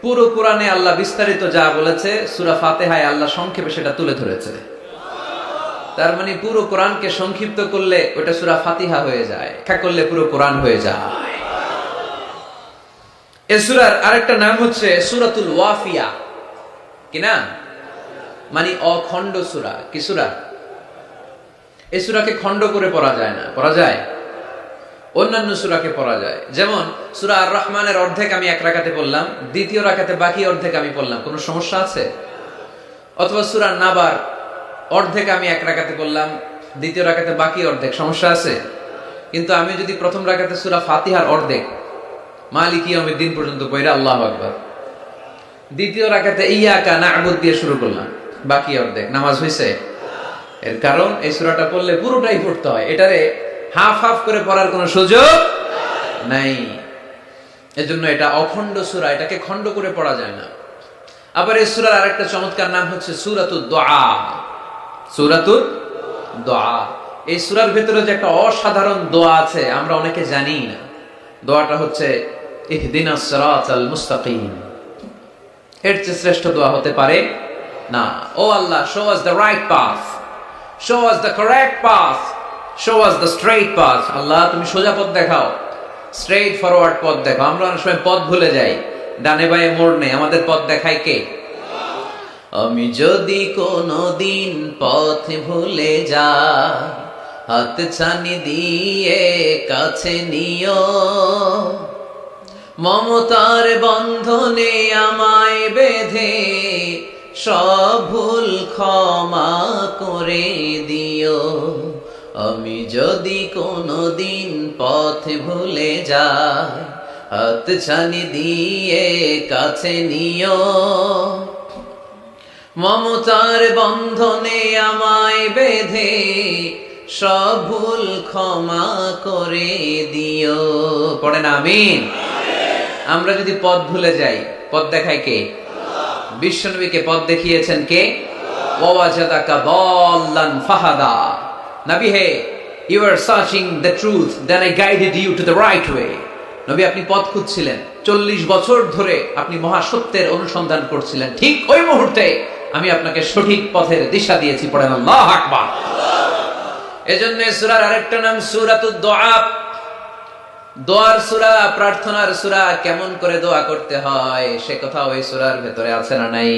পুরো কোরআনে আল্লাহ বিস্তারিত যা বলেছে, সূরা ফাতিহায় আল্লাহ সংক্ষেপে সেটা তুলে ধরেছে। তার মানে পুরো কোরআনকে সংক্ষিপ্ত করলে ওটা সূরা ফাতিহা হয়ে যায়, ব্যাখ্যা করলে পুরো কোরআন হয়ে যায়। এই সূরার আরেকটা নাম হচ্ছে সূরাতুল ওয়াফিয়া। কি না? মানে অখণ্ড সূরা। কি সূরা? এই সূরাকে খণ্ড করে পড়া যায় না। পড়া যায়? অন্যান্য সূরাকে পড়া যায়। যেমন সূরা আর রহমানের অর্ধেক আমি এক রাকাতে পড়লাম, দ্বিতীয় রাকাতে বাকি অর্ধেক আমি পড়লাম, কোনো সমস্যা আছে? অথবা সূরা নাবার অর্ধেক আমি এক রাকাতে পড়লাম, দ্বিতীয় রাকাতে বাকি অর্ধেক, সমস্যা আছে? কিন্তু আমি যদি প্রথম রাকাতে সূরা ফাতিহার অর্ধেক মালিক ইয়াউমিদ্দিন পর্যন্ত পড়া, আল্লাহু আকবার, দ্বিতীয় রাকাতে ইয়াকা না'বুদ দিয়ে শুরু করলাম, বাকি অর্ধেক, নামাজ হইছে? এর কারণ এই সূরাটা পড়লে পুরোটাই পড়তে হয়, এটারে হাফ হাফ করে পড়ার কোনো সুযোগ নাই। এজন্য এটা অখণ্ড সূরা, এটাকে খণ্ড করে পড়া যায় না। আবার এই সূরার আরেকটা চমৎকার নাম হচ্ছে সূরাতুদ দুআ। সূরাতুদ দুআ। এই সূরার ভিতরে যে একটা অসাধারণ দোয়া আছে, আমরা অনেকে জানি না। দোয়াটা হচ্ছে ইহদিনাস সিরাতাল মুস্তাকিম। এর চেয়ে শ্রেষ্ঠ দোয়া হতে পারে না। ও আল্লাহ, show us the right path, show us the correct path, show us the straight path. আল্লাহ তুমি সোজা পথ দেখাও, স্ট্রেইট ফরওয়ার্ড পথ দেখাও। আমরা অনেক সময় পথ ভুলে যাই, ডানে বাঁয়ে মোড় নেই, আমাদের পথ দেখায় কে? আমি যদি কোনদিন পথ ভুলে যাই, হাত ছানি দিয়ে কাছে নিও, মমতার বন্ধনে আমায় বেঁধে সব ভুল ক্ষমা করে দিও। আমি যদি কোনদিন পথ ভুলে যাই, হাত ছানি দিয়ে কাছে নিও, মমতার বন্ধনে আমায় বেঁধে সব ভুল ক্ষমা করে দিও। পড়েন আমিন। আমরা যদি পথ ভুলে যাই, পথ দেখায় কে? বিশ্বনবীকে পথ দেখিয়েছেন কে? ওয়াজাদাকা দাল্লান ফাহাদা। নবী হে, you were searching the truth, then I guided you to the right way. নবী আপনি পথ খুঁজছিলেন, 40 বছর ধরে আপনি মহাসত্যের অনুসন্ধান করছিলেন, ঠিক ওই মুহূর্তে আমি আপনাকে সঠিক পথের দিশা দিয়েছি। পড়েন আল্লাহু আকবার। এজন্য সূরার আরেকটা নাম সূরাতুদ দুআ, দোয়ার সূরা, প্রার্থনার সূরা। কেমন করে দোয়া করতে হয় সে কথা ওই সূরার ভেতরে আছে না নাই?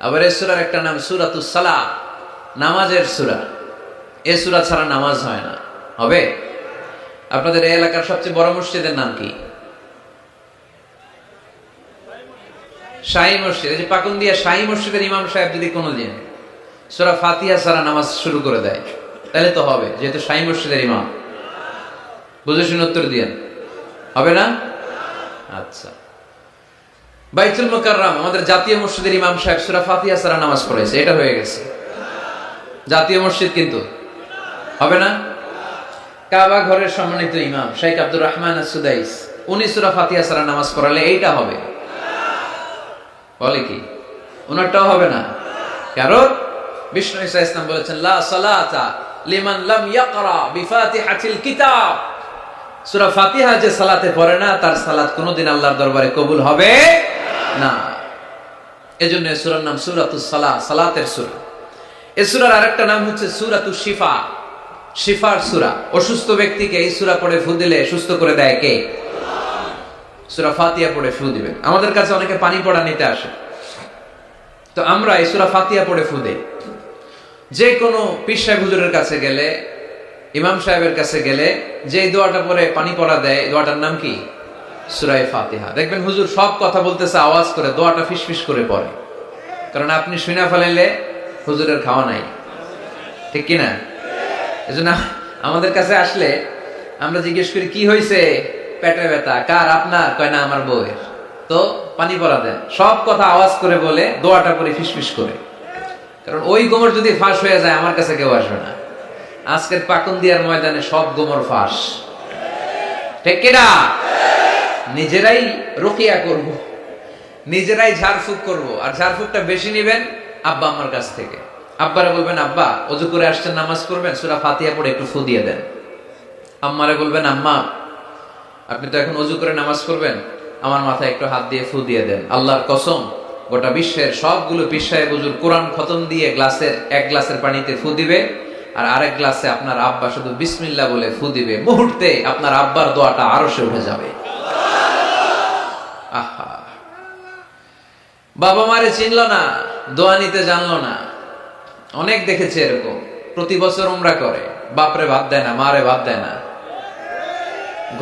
আবার এই সূরার একটা নাম সূরাতুস সালাহ, নামাজের সূরা। এই সূরা ছাড়া নামাজ হয় না। হবে? আপনাদের এই এলাকার সবচেয়ে বড় মসজিদের নাম কি? শাহী মসজিদ। এই যে পাকুন্দিয়া শাহী মসজিদের ইমাম সাহেব যদি কোনোদিন সূরা ফাতিহা ছাড়া নামাজ শুরু করে দেয় তাহলে তো হবে, যেহেতু শাহী মসজিদের ইমাম। বুঝে শুনে উত্তর দিয়েন, হবে না? আচ্ছা, বাইতুল মুকাররম আমাদের জাতীয় মসজিদের ইমাম সাহেব সূরা ফাতিহা ছাড়া নামাজ পড়াইছে, এটা হয়ে গেছে জাতীয় মসজিদ, কিন্তু হবে না? কাবা ঘরের সম্মানিত ইমাম শেখ আব্দুর রহমান আস-সুদাইস, উনি সূরা ফাতিহা ছাড়া নামাজ পড়ালে এইটা হবে, বলে কি? ওনারটাও হবে না। কারণ বিষ্ণু ঈসা ইসলাম বলেছেন লা সালাতা লিমান লাম ইয়াকরা বিফাতিহাতিল কিতাব। সূরা ফাতিহা যে সালাতে পড়ে না তার সালাত কোনোদিন আল্লাহর দরবারে কবুল হবে না। এজন্য এই সূরার নাম সূরাতুস সালাহ, সালাতের সূরা। এই সূরার আরেকটা নাম হচ্ছে সূরাতুশ শিফা, শিফার সূরা। অসুস্থ ব্যক্তিকে এই সূরা পড়ে ফু দিলে সুস্থ করে দেয় কে? সূরা ফাতিহা পড়ে ফু দিবেন। আমাদের কাছে অনেকে পানি পড়া নিতে আসে, তো আমরা এই সূরা ফাতিহা পড়ে ফু দেই। যে কোনো পীর সাহেব হুজুরের কাছে গেলে, ইমাম সাহেবের কাছে গেলে যে দোয়াটা পরে পানি পড়া দেয়, দোয়াটার নাম কি? সূরা ফাতিহা। দেখবেন হুজুর সব কথা বলতেছে আওয়াজ করে, দোয়াটা ফিসফিস করে পড়ে, কারণ আপনি শুনে ফেলাইলে হুজুরের খাওয়া নাই, ঠিক কি না? এজন্য আমাদের কাছে আসলে আমরা জিজ্ঞেস করি কি হয়েছে, পেটে ব্যথা কার? আপনার? কয় না আমার বউয়ের। তো পানি পড়া দেন, সব কথা আওয়াজ করে বলে, দোয়াটা পরে ফিসফিস করে, কারণ ওই গোমর যদি ফাঁস হয়ে যায় আমার কাছে কেউ আসবে না। আজকের পাকুন্দিয়ার ময়দানে সব গোমর ফাঁস, ঠিক কিনা? নিজেরাই রুকিয়া করব, নিজেরাই ঝাড়ফুঁক করব, আর ঝাড়ফুঁকটা বেশি নিবেন আব্বা আম্মার কাছ থেকে। আব্বারে বলবেন আব্বা ওযু করে আসছেন নামাজ পড়বেন, সূরা ফাতিহা পড়ে একটু ফু দিয়ে দেন। আম্মারে বলবেন আম্মা আপনি তো এখন ওযু করে নামাজ পড়বেন, আমার মাথায় একটু হাত দিয়ে ফু দিয়ে দেন। আল্লাহর কসম গোটা বিশ্বের সবগুলো পীর সাহেব হুজুর কোরআন খতম দিয়ে গ্লাসের এক গ্লাসের পানিতে ফু দিবে, আর আরেক গ্লাসে আপনার আব্বা শুধু বিসমিল্লাহ বলে ফু দিবে, মুহূর্তে আপনার আব্বার দোয়াটা আরশে উঠে যাবে। আহা, বাবা মারে চিনল না, দোয়া নিতে জানলো না। অনেক দেখেছে এরকম, প্রতি বছর উমরা করে, বাপরে ভাত দেয় না, মারে ভাত দেয় না।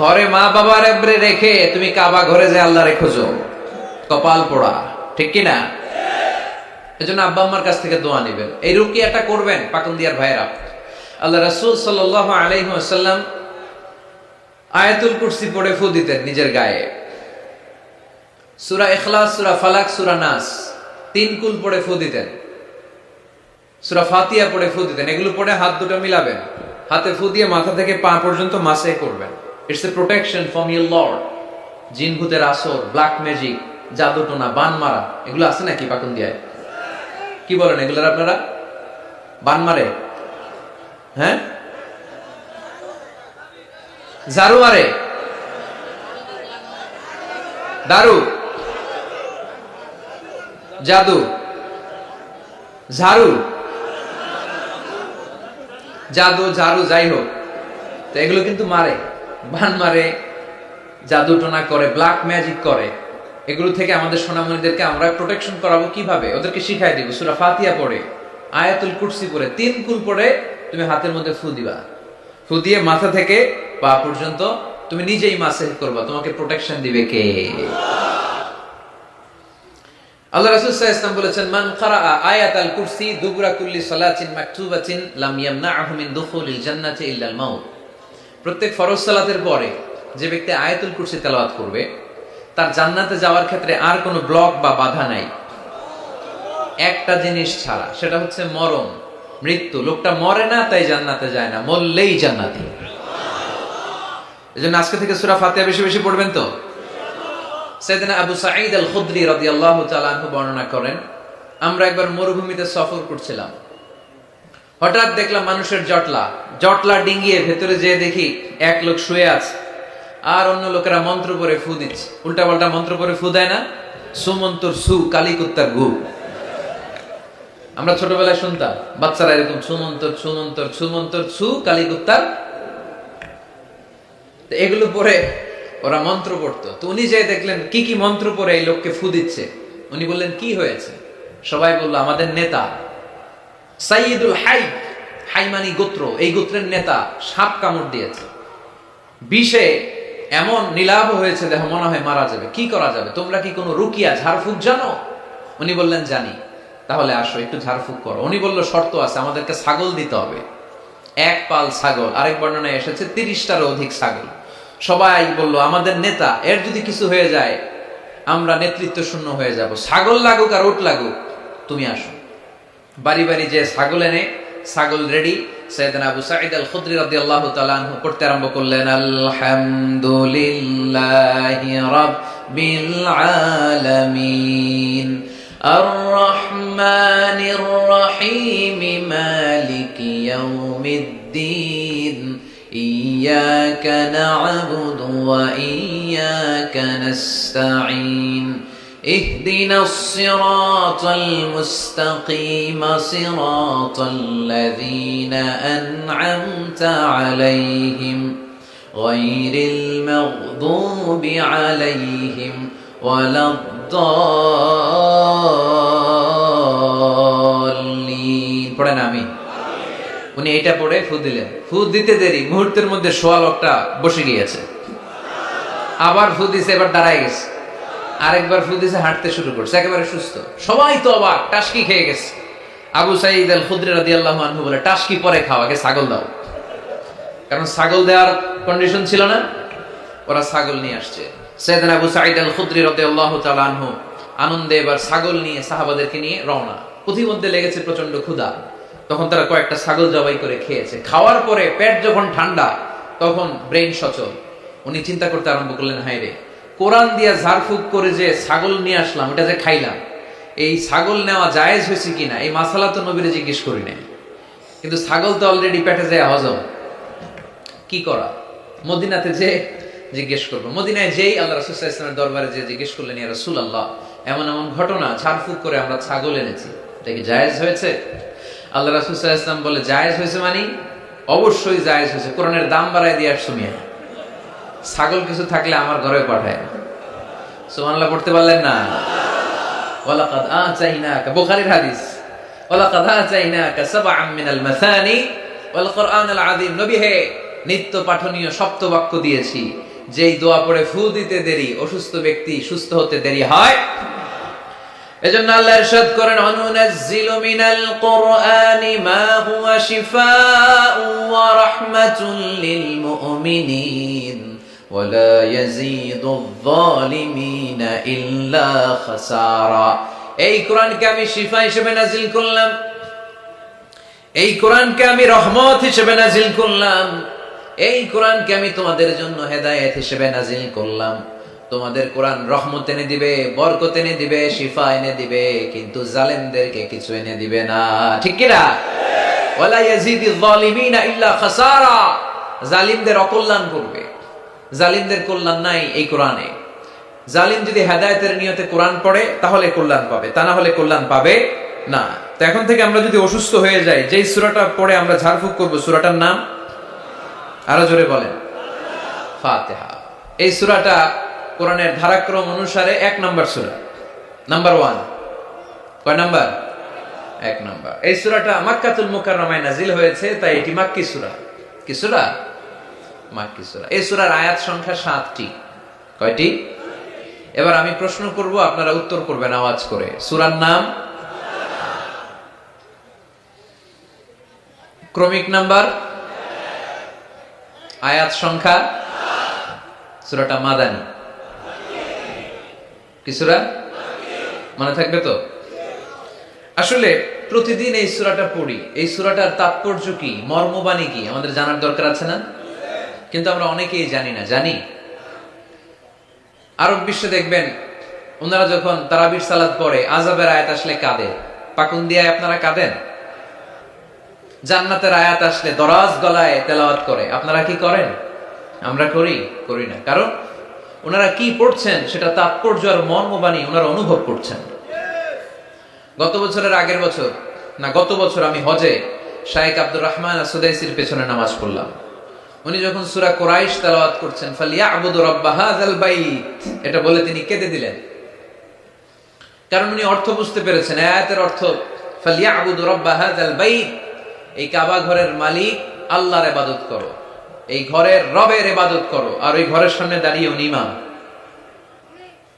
ঘরে মা বাবার রেখে তুমি কাবা ঘরে যে আল্লাহরে খোঁজো, কপাল পোড়া, ঠিক কিনা? এজন্য আব্বা আম্মার কাছ থেকে দোয়া নেবেন, এই রুকিয়াটা করবেন। পাকুন্দিয়ার ভাইরা, আল্লাহ রাসূল সাল্লাল্লাহু আলাইহি ওয়াসাল্লাম আয়াতুল কুরসি পড়ে ফু দিতেন নিজের গায়ে। সূরা ইখলাস, সূরা ফালাক, সূরা নাস 3 কুল পড়ে ফু দিতেন। সূরা ফাতিহা পড়ে ফু দিতেন। এগুলো পড়ে হাত দুটো মিলাবেন, হাতে ফু দিয়ে মাথা থেকে পা পর্যন্ত মাসে করবেন। It's a protection from your Lord. জিন ভূতের আসর, ব্ল্যাক ম্যাজিক, জাদু টোনা, বান মারা, এগুলো আছে নাকি পাকুন্দিয়ায়? কি বলেন এগুলোর আপনারা? বান মারে? হ্যাঁ, ঝাড়ু মারে, দারু, জাদু, ঝাড়ু, জাদু, ঝাড়ু, যাই হোক, তো এগুলো কিন্তু মারে, বান মারে, জাদু টোনা করে, ব্ল্যাক ম্যাজিক করে। এগুলো থেকে আমাদের সোনামণিদেরকে আমরা প্রোটেকশন করাবো কিভাবে? ওদেরকে শিখাই দিব সূরা ফাতিহা পড়ে, আয়াতুল কুরসি পড়ে, 3 কুল পড়ে তুমি হাতের মধ্যে ফু দিবা। ফু দিয়ে মাথা থেকে পা পর্যন্ত তুমি নিজেই মাসেজ করবা। তোমাকে প্রোটেকশন দিবে কে? আল্লাহ রাসূল সাল্লাল্লাহু আলাইহি ওয়াসাল্লাম বলেছেন মান ক্বারাআ আয়াতাল কুরসি দুবরা কুল্লি সালাতিন মাকতুবাতিন লাম ইয়ামনাহু মিন দুখুলিল জান্নাতি ইল্লাল মাউত। প্রত্যেক ফরজ সালাতের পরে যে ব্যক্তি আয়াতুল কুরসি তেলাওয়াত করবে তার জান্নাতে যাওয়ার ক্ষেত্রে আর কোনো ব্লক বা বাধা নাই, একটা জিনিস ছাড়া, সেটা হচ্ছে মরণ, মৃত্যু। লোকটা মরে না তাই জান্নাতে যায় না, মরলেই জান্নাতি। এজন্য আজকে থেকে সূরা ফাতিহা বেশি বেশি পড়বেন তো। সাইয়েদনা আবু সাঈদ আল খুদরি রাদিয়াল্লাহু তাআলা আনহু বর্ণনা করেন, আমরা একবার মরুভূমিতে সফর করছিলাম, হঠাৎ দেখলাম মানুষের জটলা ডিঙ্গিয়ে ভেতরে যেয়ে দেখি এক লোক শুয়ে আছে, আর অন্য লোকেরা মন্ত্র পরে ফু দিচ্ছে, উল্টা পাল্টা মন্ত্র পরে ফু দেয় না, সুমন্তর সু কালী কুত্তার গু। আমরা ছোটবেলায় শুনতাম বাচ্চারা এরকম সুমন্তর সুমন্তর সুমন্তর সু কালী কুত্তার, এগুলো পরে ওরা মন্ত্র পড়তো। তো উনি যে দেখলেন কি কি মন্ত্র পরে এই লোককে ফু দিচ্ছে, উনি বললেন কি হয়েছে? সবাই বললো আমাদের নেতা সাইয়্যিদুল হাই, হাই মানি গোত্র, এই গোত্রের নেতা সাপ কামড় দিয়েছে, বিষে এমন নীলাভ হয়েছে দেহ মনে হয় মারা যাবে, কি করা যাবে? তোমরা কি কোনো রুকিয়া ঝাড়ফুঁক জানো? উনি বললেন জানি। তাহলে আসো একটু ঝাড়ফুঁক করো। উনি বলল শর্ত আছে, আমাদেরকে ছাগল দিতে হবে, এক পাল ছাগল। আরেক বর্ণনায় এসেছে 30টারও অধিক ছাগল। সবাই বলল আমাদের নেতা, এর যদি কিছু হয়ে যায় আমরা নেতৃত্ব শূন্য হয়ে যাব, ছাগল লাগুক আর উট লাগুক, তুমি আসো। বাড়ি বাড়ি যে ছাগল এনে, ছাগল রেডি। সাইয়েদনা আবু সাঈদ আল খুদরি রাদিয়াল্লাহু তাআলা আনহু পড়তে আরম্ভ করলেন, আলহামদুলিল্লাহি রাব্বিল আলামিন আর রহমানির রহিম মালিকি ইয়াউমিদ্দিন ইয়্যাকা না'বুদু ওয়া ইয়্যাকা নাস্তাঈন اهدنا الصراط المستقيم صراط الذين أنعمت عليهم غير المغضوب عليهم ولا الضالين। পড়েন আমিন। উনি এটা পড়ে ফু দিলেন। ফু দিতে দেরি, মুহূর্তের মধ্যে সোয়া লোকটা বসে গিয়েছে। আবার ফু দিছে, এবার দাঁড়ায় গেছে। আরেকবার ফু দিছে, হাঁটতে শুরু করছে, একেবারে সুস্থ। সবাই তো অবাক, টাসকি খেয়ে গেছে। আবু সাঈদ আল খুদরি রাদিয়াল্লাহু আনহু বলে, টাসকি পরে খাও, আগে ছাগল দাও। কারণ ছাগল দেওয়ার কন্ডিশন ছিল না, ওরা ছাগল নিয়ে আসছে। সাইয়েদনা আবু সাঈদ আল খুদরি রাদিয়াল্লাহু তাআলা আনহু আনন্দে এবার ছাগল নিয়ে সাহাবাদেরকে নিয়ে রওনা। পথিমধ্যে লেগেছে প্রচন্ড ক্ষুধা, তখন তারা কয়েকটা ছাগল জবাই করে খেয়েছে। খাওয়ার পরে পেট যখন ঠান্ডা, তখন ব্রেইন সচল। উনি চিন্তা করতে আরম্ভ করলেন, হায় রে, কোরআন দিয়া ঝাড়ফুঁক করে যে ছাগল নিয়ে আসলাম, ওটা যে খাইলাম, এই ছাগল নেওয়া জায়েজ হয়েছে কিনা এই মাসালা তো নবীরে জিজ্ঞেস করি নাই, কিন্তু ছাগল তো অলরেডি পেটে যায় হজম, কি করা? মদিনাতে যে জিজ্ঞেস করবো। মদিনায় যেই আল্লাহ রাসূল সাল্লাল্লাহু আলাইহি ওয়াসাল্লামের দরবারে যে জিজ্ঞেস করলেন, ইয়া রাসূলুল্লাহ, এমন এমন ঘটনা, ঝাড়ফুঁক করে আমরা ছাগল এনেছি, এটা কি জায়েজ হয়েছে? আল্লাহ রাসূল সাল্লাল্লাহু আলাইহি ওয়াসাল্লাম বলে, জায়েজ হয়েছে মানে অবশ্যই জায়েজ হয়েছে। কোরআনের দাম বাড়ায় দিয়ে আসছো মিয়া, ছাগল কিছু থাকলে আমার ঘরে পাঠায়। সুবহানাল্লাহ পড়তে পারলেন না? ওয়ালাকাদ আতাইনাকা, বুখারীর হাদিস, ওয়ালাকাদ আতাইনাকা সাবআম মিনাল মাসানি ওয়াল কুরআনাল আযীম। নবী হে, নিত্য পাঠনীয় সপ্ত বাক্য দিয়েছি, যেই দোয়া পড়ে ফু দিতে দেরি, অসুস্থ ব্যক্তি সুস্থ হতে দেরি হয়। এজন্য আল্লাহ ইরশাদ করেন, অনুনাজ্জিলু মিনাল কুরআনি মা হুয়া শিফাউন ওয়া রাহমাতুল লিল মুমিনিন ওয়া লা ইয়াজিদুয যালিমিনা ইল্লা খাসারা। এই কোরআনকে আমি শিফা হিসেবে নাজিল করলাম, এই কোরআনকে আমি রহমত হিসেবে নাজিল করলাম, এই কোরআনকে আমি তোমাদের জন্য হেদায়েত হিসেবে নাজিল করলাম। তোমাদের কোরআন রহমত এনে দিবে, বরকত এনে দিবে, শিফা এনে দিবে, কিন্তু জালেমদেরকে কিছু এনে দিবে না। ঠিক কি না? ওয়ালা ইয়াজিদিয যালিমিনা ইল্লা খাসারা। জালিমদের অকল্যাণ করবে, জালিমদের কল্যাণ নাই এই কোরআনে। জালিম যদি হেদায়েতের নিয়তে কোরআন পড়ে তাহলে কল্যাণ পাবে, তা না হলে কল্যাণ পাবে না। তো এখন থেকে আমরা যদি অসুস্থ হয়ে যাই, যেই সূরাটা পড়ে আমরা ঝাড়ফুঁক করব, সূরাটার নাম আরো জোরে বলেন, ফাতিহা। এই সূরাটা কোরআনের ধারাক্রম অনুসারে 1 নম্বর সূরা, নাম্বার 1। কয় নাম্বার? 1 নম্বর। এই সূরাটা মক্কাতুল মুকাররমায় নাজিল হয়েছে, তাই এটি মাক্কি সূরা। কি সূরা? মাক্কি সূরা। এই সূরার আয়াত সংখ্যা 7টি। কয়টি? এবার আমি প্রশ্ন করব, আপনারা উত্তর করবেন আওয়াজ করে। সূরার নাম, ক্রমিক নাম্বার, আয়াত সংখ্যা। সূরাটা মাদানী। কি সূরা? মনে থাকবে তো? আসলে প্রতিদিন এই সূরাটা পড়ি, এই সূরাটার তাৎপর্য কি, মর্মবাণী কি আমাদের জানার দরকার আছে না? কিন্তু আমরা অনেকেই জানি না। জানি? আরব বিশ্বে দেখবেন, ওনারা যখন তারাবির সালাত পড়ে, আযাবের আয়াত আসলে কাঁদে। পাকুন্দিয়ায় আপনারা কাঁদেন? জান্নাতের আয়াত আসলে দরাজ গলায় তেলাওয়াত করে, আপনারা কি করেন? আমরা করি না। কারণ ওনারা কি পড়ছেন সেটা তাৎপর্য আর মর্মবাণী ওনারা অনুভব করছেন। গত বছরের আগের বছর না গত বছর আমি হজে শাইখ আব্দুর রহমান সুদাইসির পেছনে নামাজ পড়লাম। উনি যখন সূরা কুরাইশ তেলাওয়াত করছেন ফালিয়াবুদু রাব্বা হাযাল বাইত, এটা বলে তিনি কেঁদে দিলেন। কারণ উনি অর্থ বুঝতে পেরেছেন, আয়াতের অর্থ ফালিয়াবুদু রাব্বা হাযাল বাইত, এই কাবা ঘরের মালিক আল্লাহর ইবাদত করো, এই ঘরের রবের ইবাদত করো। আর ওই ঘরের সামনে দাঁড়িয়ে উনি ইমাম,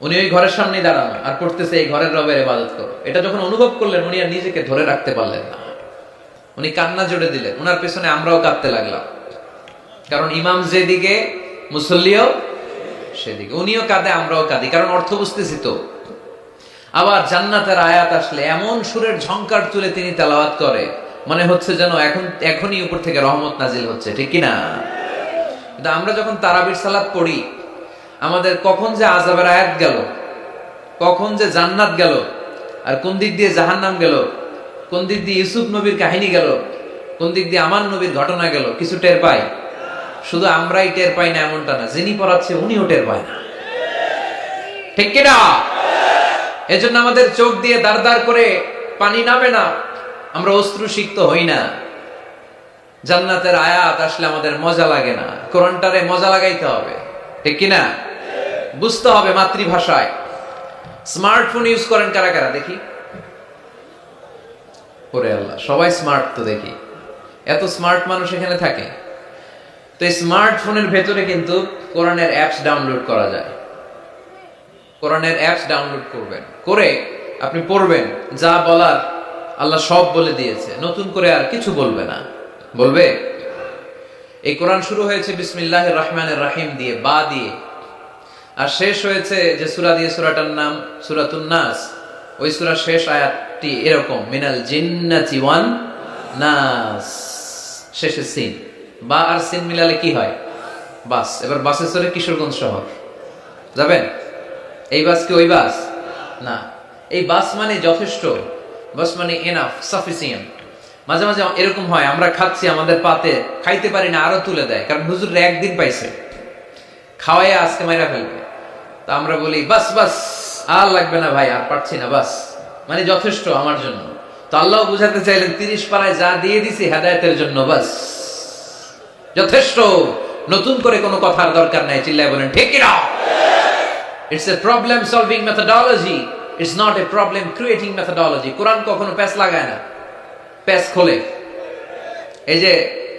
উনি ওই ঘরের সামনেই দাঁড়ানো আর পড়তেছে এই ঘরের রবের ইবাদত করো। এটা যখন অনুভব করলেন উনি আর নিজেকে ধরে রাখতে পারলেন না, উনি কান্না জোড়ে দিলেন। ওনার পেছনে আমরাও কাঁদতে লাগলাম, কারণ ইমাম যেদিকে মুসল্লিও সেদিকে, উনিও কাঁদে আমরাও কাঁদি, কারণ অর্থ বুঝতেছি তো। আবার জান্নাতের আয়াত আসলে এমন সুরের ঝংকার তুলে তিনি তেলাওয়াত করে, মনে হচ্ছে যেন এখনই উপর থেকে রহমত নাজিল হচ্ছে, ঠিক কিনা? কিন্তু আমরা যখন তারাবির সালাত পড়ি, আমাদের কখন যে আযাবের আয়াত গেল, কখন যে জান্নাত গেল, আর কোন দিক দিয়ে জাহান্নাম গেল, কোন দিক দিয়ে ইউসুফ নবীর কাহিনী গেল, কোন দিক দিয়ে আমার নবীর ঘটনা গেল, কিছু টের পাই? শুধু আমরাই টের পাই না এমনটা না, যিনি পড়াচ্ছে উনিও টের পায় না, ঠিক কিনা? এজন্য আমাদের চোখ দিয়ে দাঁড় দাঁড় করে পানি নামে না, আমরা অশ্রুসিক্ত হই না। জান্নাতের আয়াত আসলে আমাদের মজা লাগে না, কোরআনটারে মজা লাগাইতে হবে, ঠিক কিনা? বুঝতে হবে মাতৃভাষায়। স্মার্টফোন ইউজ করেন কারা কারা দেখি? ওরে আল্লাহ, সবাই স্মার্ট তো দেখি, এত স্মার্ট মানুষ এখানে থাকে। তো এই স্মার্টফোনের ভেতরে কিন্তু কোরআনের অ্যাপস ডাউনলোড করা যায়। কোরআনের অ্যাপস ডাউনলোড করবেন, করে আপনি পড়বেন, যা বলার আল্লাহ সব বলে দিয়েছে, নতুন করে আর কিছু বলবে না। বলবে? এই কোরআন শুরু হয়েছে বিসমিল্লাহির রহমানির রহিম দিয়ে, বা দিয়ে, আর শেষ হয়েছে যে সূরা দিয়ে, সূরাটার নাম সূরাতুন নাস। ওই সূরার শেষ আয়াতটি এরকম, মিনাল জিন্নাতি ওয়ান নাস, শেষে সিন। বা আর সিন মিলালে কি হয়? বাস। এবার বাসে চড়ে কিশোরগঞ্জ শহর যাবেন? এই বাস কি ওই বাস না, এই বাস মানে যথেষ্ট, বাস মানে এনাফ, সাফিসিয়েন্ট। মাঝে মাঝে এরকম হয়, আমরা খাচ্ছি, আমাদের পাতে খাইতে পারি না, আরো তুলে দেয়, কারণ হুজুর একদিন পাইছে, খাওয়াই আজকে মাইরা ফেলবে। তা আমরা বলি বাস বাস, আর লাগবে না ভাই, আর পারছি না, বাস মানে যথেষ্ট আমার জন্য। তো আল্লাহ বুঝাতে চাইলেন 30 পারায় যা দিয়ে দিছি হেদায়েতের জন্য, বাস যথেষ্ট, নতুন করে কোনো কথার দরকার নাই। চিল্লায় বলেন ঠিক কিনা? It's a problem solving methodology, it's not a problem creating methodology. কোরআন কখনো প্যাচ লাগায় না, প্যাচ খোলে। এই যে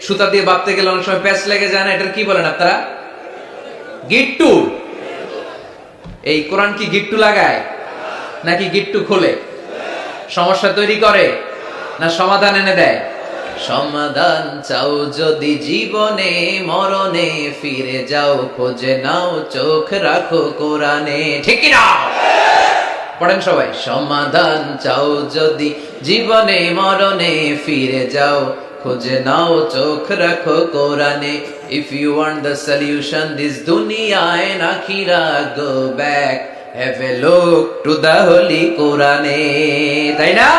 সুতা দিয়ে বাঁধতে গেলে অনেক সময় প্যাচ লেগে যায় না, এটার কি বলেন আপনারা? গিট্টু। এই কোরআন কি গিট্টু লাগায় নাকি গিট্টু খোলে? সমস্যা তৈরি করে না সমাধান এনে দেয়? সমাধান চাও যদি জীবনে মরণে, ফিরে যাও খোঁজে নাও, চোখ রাখো কোরআনে, ঠিক কি না? পড়েন সবাই। সমাধান চাও যদি জীবনে মরণে, ফিরে যাও খোঁজে নাও, চোখ রাখো কোরআনে। If you want the solution this dunya and akhirah, go back, have a look to the holy কোরআনে, তাই না?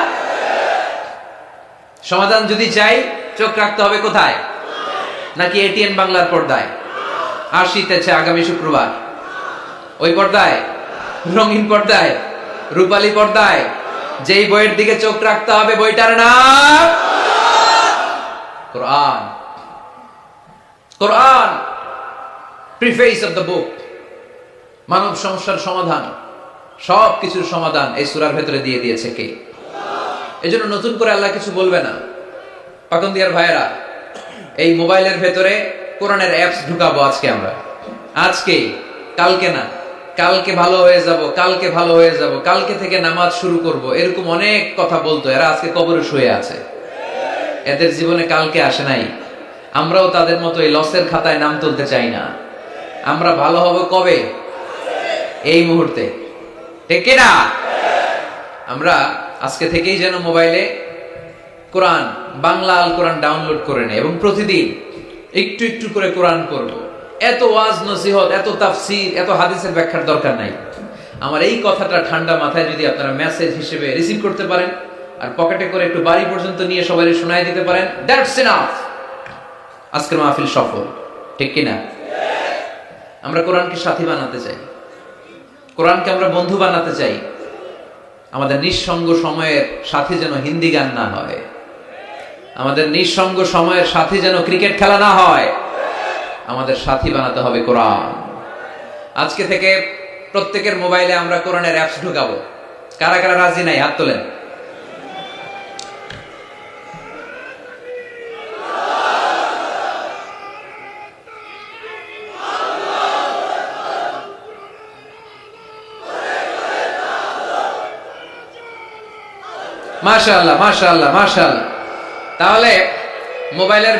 সমাধান যদি চাই, চোখ রাখতে হবে কোথায়? নাকি এটিএন বাংলার পর্দায়? আসিতেছে আগামী শুক্রবার ওই পর্দায়, রঙিন পর্দায়, রূপালী পর্দায়, যেই বইয়ের দিকে চোখ রাখতে হবে বইটার নাম কোরআন। কোরআন প্রিফেস অফ দ্য বুক, মানব সমস্যার সমাধান, সব কিছুর সমাধান এই সূরার ভেতরে দিয়ে দিয়েছে কে? এজন্য নতুন করে আল্লাহ কিছু বলবে না। পাকন্দিয়ার ভাইয়েরা, এই মোবাইলের ভেতরে কোরআনের অ্যাপস ঢুকাবো আজকে আমরা, আজকেই, কালকে না, কালকে ভালো হয়ে যাব, কালকে ভালো হয়ে যাব, কালকে থেকে নামাজ শুরু করব, এরকম অনেক কথা বলতো। এরা আজকে কবরে শুয়ে আছে, এদের জীবনে কালকে আসে নাই। আমরাও তাদের মতো এই লসের খাতায় নাম তুলতে চাই না। আমরা ভালো হব কবে? এই মুহূর্তে, ঠিক কিনা? আমরা আজকে থেকেই যেন মোবাইলে কোরআন, বাংলা আল কোরআন ডাউনলোড করে নেই এবং প্রতিদিন একটু একটু করে কোরআন পড়ব। এত ওয়াজ নসিহত, এত তাফসীর, এত হাদিসের ব্যাখ্যার দরকার নাই। আমার এই কথাটা ঠান্ডা মাথায় যদি আপনারা মেসেজ হিসেবে রিসিভ করতে পারেন আর পকেটে করে একটু বাড়ি পর্যন্ত নিয়ে সবাই শোনায় দিতে পারেন, দ্যাটস এনাফ। আজকের মাহফিল সফল, ঠিক কিনা? আমরা কোরআনকে সাথী বানাতে চাই, কোরআনকে আমরা বন্ধু বানাতে চাই। আমাদের নিঃসঙ্গ সময়ের সাথী যেন হিন্দি গান না হয়, আমাদের নিঃসঙ্গ সময়ের সাথী যেন ক্রিকেট খেলা না হয়। আমাদের সাথী বানাতে হবে কোরআন। আজকে থেকে প্রত্যেকের মোবাইলে আমরা কোরআনের অ্যাপস ঢুকাবো। কারা কারা রাজি নাই হাত তোলেন। মাশাআল্লাহ মাশাআল্লাহ মাশাআল্লাহ। তাহলে মোবাইলের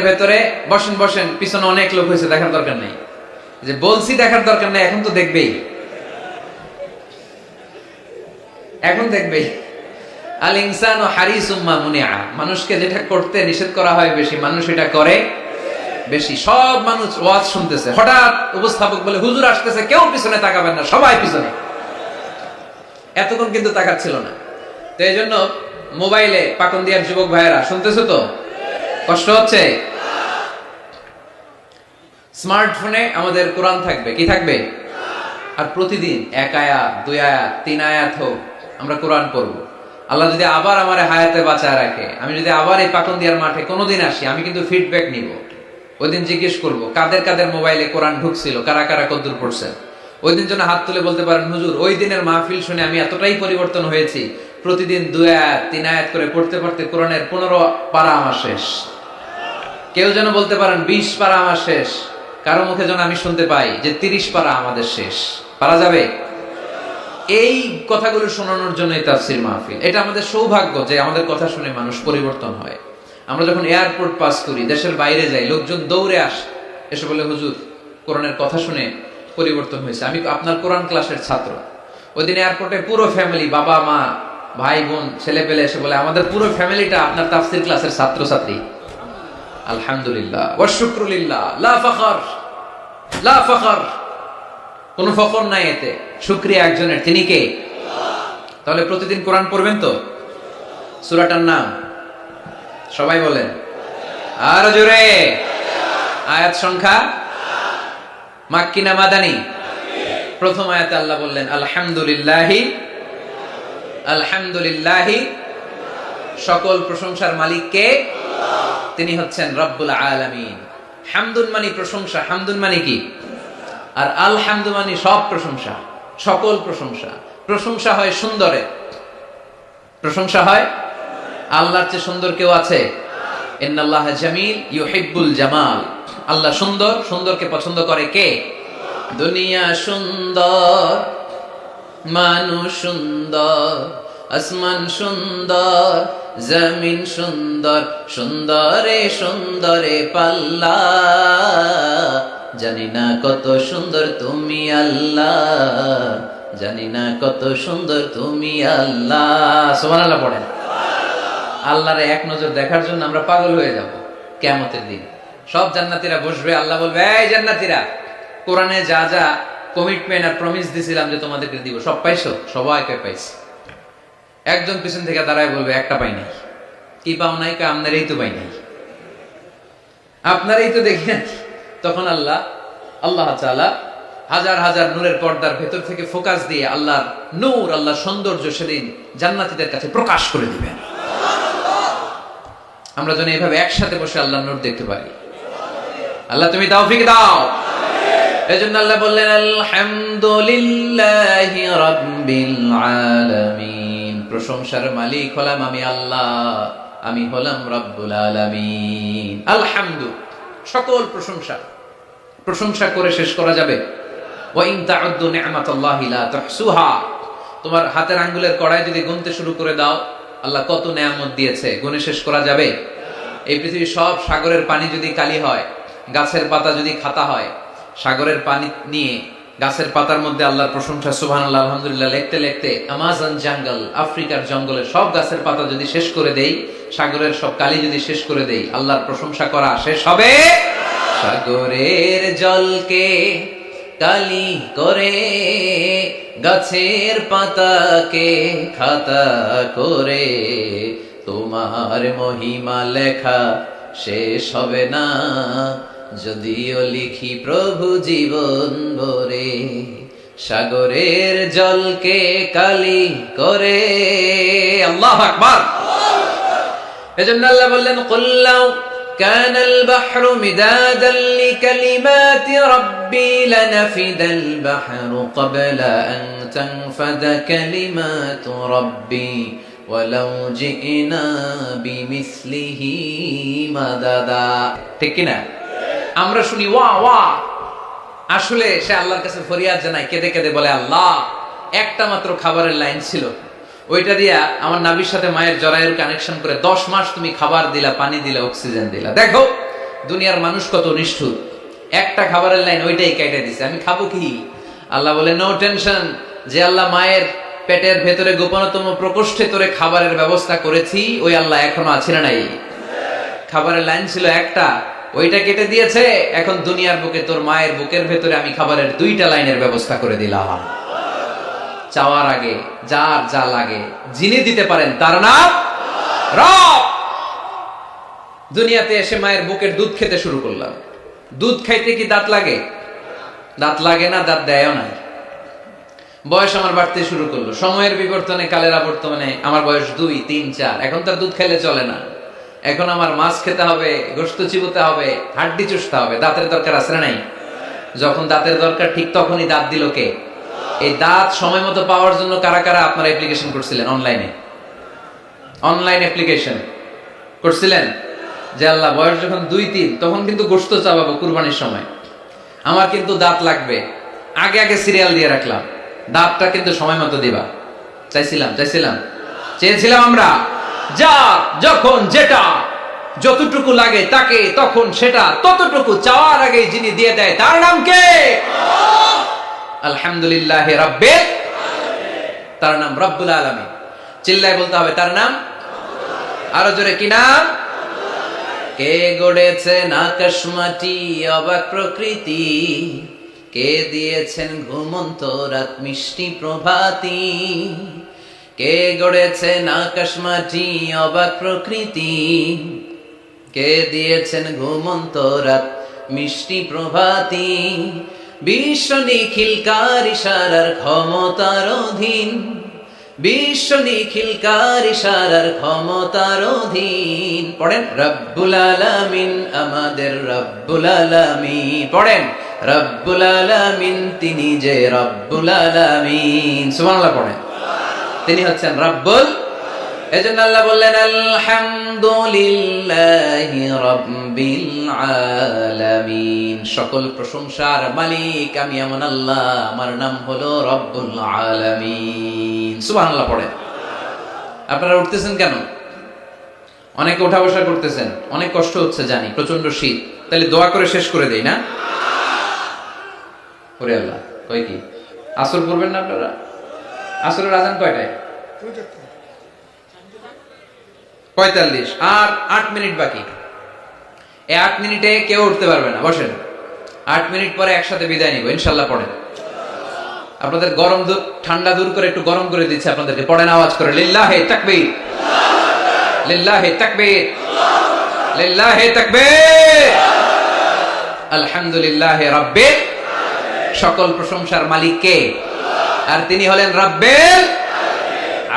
ভেতরে বসেন বসেন, পিছনে অনেক লোক হয়েছে, দেখার দরকার নেই। যে বলছি দেখার দরকার নেই, এখন তো দেখবেই, এখন দেখবেই। আল ইনসানু হারিসুম মা মুনিআ, মানুষকে যেটা করতে নিষেধ করা হয় বেশি, মানুষ এটা করে বেশি। সব মানুষ ওয়াজ শুনতেছে, হঠাৎ উপস্থাপক বলে হুজুর আসতেছে, কেউ পিছনে তাকাবেন না, সবাই পিছনে। এতক্ষণ কিন্তু তাকাচ্ছিল না। তো এই জন্য মোবাইলে পাকন্দিয়ার যুবক ভাইয়েরা শুনতেছো তো? কষ্ট হচ্ছে? স্মার্টফোনে আমাদের কোরআন থাকবে, কি থাকবে? আর প্রতিদিন 1 আয়াত 2 আয়াত 3 আয়াত হোক আমরা কোরআন পড়ব। আল্লাহ যদি আবার আমার হায়াতে বাঁচায় রাখে, আমি যদি আবার এই পাকন্দিয়ার মাঠে কোনোদিন আসি, আমি কিন্তু ফিডব্যাক নিব। ওই দিন জিজ্ঞেস করব কাদের কাদের মোবাইলে কোরআন ঢুকছিল, কারা কারা কদ্দুর পড়ছেন। ওই দিন যেন হাত তুলে বলতে পারেন, হুজুর ওই দিনের মাহফিল শুনে আমি এতটাই পরিবর্তন হয়েছি, প্রতিদিন 2 আয়াত 3 আয়াত করে পড়তে পড়তে কোরআনের 15 পারা আমার শেষ। কেউ যেন বলতে পারেন 20 পারা আমার শেষ। কারো মুখে যেন আমি শুনতে পাই যে 30 পারা আমাদের শেষ। পারা যাবে? এই কথাগুলো শোনানোর জন্য এই তাফসীর মাহফিল। এটা আমাদের সৌভাগ্য যে আমাদের কথা শুনে মানুষ পরিবর্তন হয়। আমরা যখন এয়ারপোর্ট পাস করি, দেশের বাইরে যাই, লোকজন দৌড়ে আসে, এসে বলে হুজুর কোরআনের কথা শুনে পরিবর্তন হয়েছে, আমি আপনার কোরআন ক্লাসের ছাত্র। ওই দিন এয়ারপোর্টে পুরো ফ্যামিলি, বাবা মা ভাই বোন ছেলে পেলে এসে বলে আমাদের পুরো ফ্যামিলিটা আপনার তাফসীর ক্লাসের ছাত্র ছাত্রী। আলহামদুলিল্লাহ ওয়া শুকরুলিল্লাহ, লা ফখর, লা ফখর, কোনো ফখর নাই এতে, শুকরিয়া একজনের, তিনি কে? তাহলে প্রতিদিন কোরআন পড়বেন তো? সূরাটার নাম সবাই বলেন আর জোরে। আয়াত সংখ্যা মাক্কি না মাদানী? প্রথম আয়াতে আল্লাহ বললেন আলহামদুলিল্লাহি, আলহামদুলিল্লাহি, সকল প্রশংসার মালিক কে? তিনি হচ্ছেন রব্বুল আলামিন। হামদুন মানে প্রশংসা, হামদুন মানে কি? আর আলহামদু মানে সব প্রশংসা, সকল প্রশংসা। প্রশংসা হয় সুন্দরে, প্রশংসা হয়। আল্লাহর চেয়ে সুন্দর কেউ আছে? ইন্নাল্লাহা জামিল ইউহিব্বুল জামাল। আল্লাহ সুন্দর, সুন্দরকে পছন্দ করে কে? দুনিয়া সুন্দর, মানুষ সুন্দর, আসমান সুন্দর, জমিন সুন্দর, সুন্দরে সুন্দরে পাল্লা, জানি না কত সুন্দর তুমি আল্লাহ, জানি না কত সুন্দর তুমি আল্লাহ। সুবহানাল্লাহ পড়েন। আল্লাহরে এক নজর দেখার জন্য আমরা পাগল হয়ে যাব কিয়ামতের দিন। সব জান্নাতীরা বসবে, আল্লাহ বলবে এই জান্নাতীরা, কোরআনে যা যা কমিটমেন্ট আর প্রমিস দিছিলাম যে তোমাদেরকে দিব, সব পাইছো? সবাইকে পাইছি। একজন পিছন থেকে দাঁড়ায় বলবে একটা পাই নাই। কি পাও নাই? আপনারই তো পাই নাই, আপনারই তো দেখি না। তখন আল্লাহ তাআলা হাজার হাজার নূরের পর্দার ভেতর থেকে ফোকাস দিয়ে আল্লাহর নূর, আল্লাহর সৌন্দর্য সেদিন জান্নাতীদের কাছে প্রকাশ করে দিবেন। আমরা যেন এইভাবে একসাথে বসে আল্লাহর নূর দেখতে পারি। আল্লাহ তুমি তৌফিক দাও। এজন্য আল্লাহ বললেন আলহামদুলিল্লাহি রাব্বিল আলামিন, প্রশংসার মালিক হলাম আমি আল্লাহ, আমি হলাম রব্বুল আলামিন। আলহামদু, সকল প্রশংসা, প্রশংসা করে শেষ করা যাবে? ওয়া ইন তাউদ্দু নি'মাতাল্লাহি লা তুহসুহা, তোমার হাতের আঙ্গুলের কড়াই যদি গুনতে শুরু করে দাও আল্লাহ কত নেয়ামত দিয়েছে, গুনে শেষ করা যাবে? এই পৃথিবীর সব সাগরের পানি যদি কালি হয়, গাছের পাতা যদি খাতা হয়, সাগরের পানি নিয়ে গাছের পাতার মধ্যে আল্লাহর প্রশংসা সুবহানাল্লাহ আলহামদুলিল্লাহ লিখতে লিখতে আমাজন জঙ্গল, আফ্রিকার জঙ্গলের সব গাছের পাতা যদি শেষ করে দেই, সাগরের সব কালি যদি শেষ করে দেই, আল্লাহর প্রশংসা করা শেষ হবে? সাগরের জলকে কালি করে, গাছের পাতাকে খাতা করে, তোমার মহিমা লেখা শেষ হবে না, যদিও লিখি প্রভু জীবন ভরে, সাগরের জলকে কালি করে। আল্লাহু আকবার। এজন্য আল্লাহ বললেন, কুল্লাউ কানাল বাহরু মিদাদান লিকালিমাতি রাব্বি লানাফিদাল বাহরু ক্বাবলা আন তানফাদা কালিমাতু রাব্বি ওয়ালাউ জিনা বিমিসলিহি মাদাদা। ঠিক কি না? আমরা শুনি ওয়া ওয়া, আসলে সে আল্লাহর কাছে ফরিয়াদ জানায়, কেঁদে কেঁদে বলে, আল্লাহ একটা মাত্র খাবারের লাইন ছিল, ওইটা দিয়া আমার নাভির সাথে মায়ের জরায়ুর কানেকশন করে 10 মাস তুমি খাবার দিলা, পানি দিলা, অক্সিজেন দিলা। দেখো দুনিয়ার মানুষ কত নিষ্ঠুর, একটা খাবারের লাইন ওইটাই কেটে দিছে, আমি খাবো কি? আল্লাহ বলে, নো টেনশন, যে আল্লাহ মায়ের পেটের ভেতরে গোপনতম প্রকোষ্ঠে তোরে খাবারের ব্যবস্থা করেছি, ওই আল্লাহ এখনো আছে না নাই? খাবারের লাইন ছিল একটা, ওইটা কেটে দিয়েছে, এখন দুনিয়ার বুকে তোর মায়ের বুকের ভেতরে আমি খাবারের 2টা লাইনের ব্যবস্থা করে দিলাম। চাওয়ার আগে যার যা লাগে যিনি দিতে পারেন তার নাম রব। দুনিয়াতে এসে মায়ের বুকের দুধ খেতে শুরু করলাম। দুধ খাইতে কি দাঁত লাগে? দাঁত লাগে না, দাঁত দেয়ও না। বয়স আমার বাড়তে শুরু করলো, সময়ের বিবর্তনে, কালের আবর্তমানে আমার বয়স 2, 3, 4, এখন তার দুধ খাইলে চলে না। এখন আমার মাছ খেতে হবে, গোশত চিবোতে হবে, হাড্ডি চুষতে হবে, দাঁতের দরকার আছে না নাই? যখন দাঁতের দরকার ঠিক তখনই দাঁত দিল কে? এই দাঁত সময় মতো পাওয়ার জন্য কারা কারা আপনারা অ্যাপ্লিকেশন করছিলেন? অনলাইন অ্যাপ্লিকেশন করছিলেন যে আল্লাহ বয়স যখন 2, 3 তখন কিন্তু গোশত চাবাবো কুরবানির সময়, আমার কিন্তু দাঁত লাগবে, আগে আগে সিরিয়াল দিয়ে রাখলাম, দাঁতটা কিন্তু সময় মতো দিবা। চেয়েছিলাম আমরা, যা যখন যেটা যতটুকু লাগে তাকে তখন সেটা ততটুকু চাওয়ার আগে যিনি দিয়ে দেয় তার নাম কে? আলহামদুলিল্লাহ রাব্বিল আলামিন। তার নাম রব্বুল আলামিন। চিল্লায় বলতে হবে তার নাম। আরো জোরে, কি নাম? কে গড়েছেন আকাশ মাটি অবাক প্রকৃতি, কে দিয়েছেন ঘুমন্ত রাত মিষ্টি প্রভাতী, কে গড়েছেন আকাশ মাটি অবাক প্রকৃতি, কে দিয়েছেন ঘুমন্ত রাত মিষ্টি প্রভাতী, বিশ্ব নিখিলকার ইশারার ক্ষমতার অধীন, বিশ্ব নিখিলকার ইশারার ক্ষমতার অধীন। পড়েন রব্বুল আলামিন, আমাদের রব্বুল আলামিন। পড়েন রব্বুল আলামিন, তিনি যে রব্বুল আলামিন। সুবহানাল্লাহ পড়েন, তিনি হচ্ছেন রব্বুল। এজন্য আল্লাহ বললেন, আলহামদুলিল্লাহি রাব্বিল আলামিন। সকল প্রশংসার মালিক আমি এমন আল্লাহ, আমার নাম হলো রব্বুল আলামিন। সুবহানাল্লাহ পড়েন। আপনারা উঠতেছেন কেন? অনেকে উঠা বসা করতেছেন, অনেক কষ্ট হচ্ছে জানি, প্রচন্ড শীত। তাহলে দোয়া করে শেষ করে দেই না? ওরে আল্লাহ, কই কি আসর পড়বেন না আপনারা? আসরের আজান কয়টায়? 45, আর 8 মিনিট বাকি। এই 8 মিনিটে কেউ উঠতে পারবে না, বসেন। 8 মিনিট পরে একসাথে বিদায় নিব ইনশাআল্লাহ। পড়েন। আপনাদের গরম দূর ঠান্ডা দূর করে একটু গরম করে দিচ্ছে আপনাদেরকে। পড়েন আওয়াজ করে, লিল্লাহি তাকবীর, লিল্লাহি তাকবীর, লিল্লাহি তাকবীর, আলহামদুলিল্লাহি রাব্বিল। সকল প্রশংসার মালিক কে? আর তিনি হলেন রাব্বিল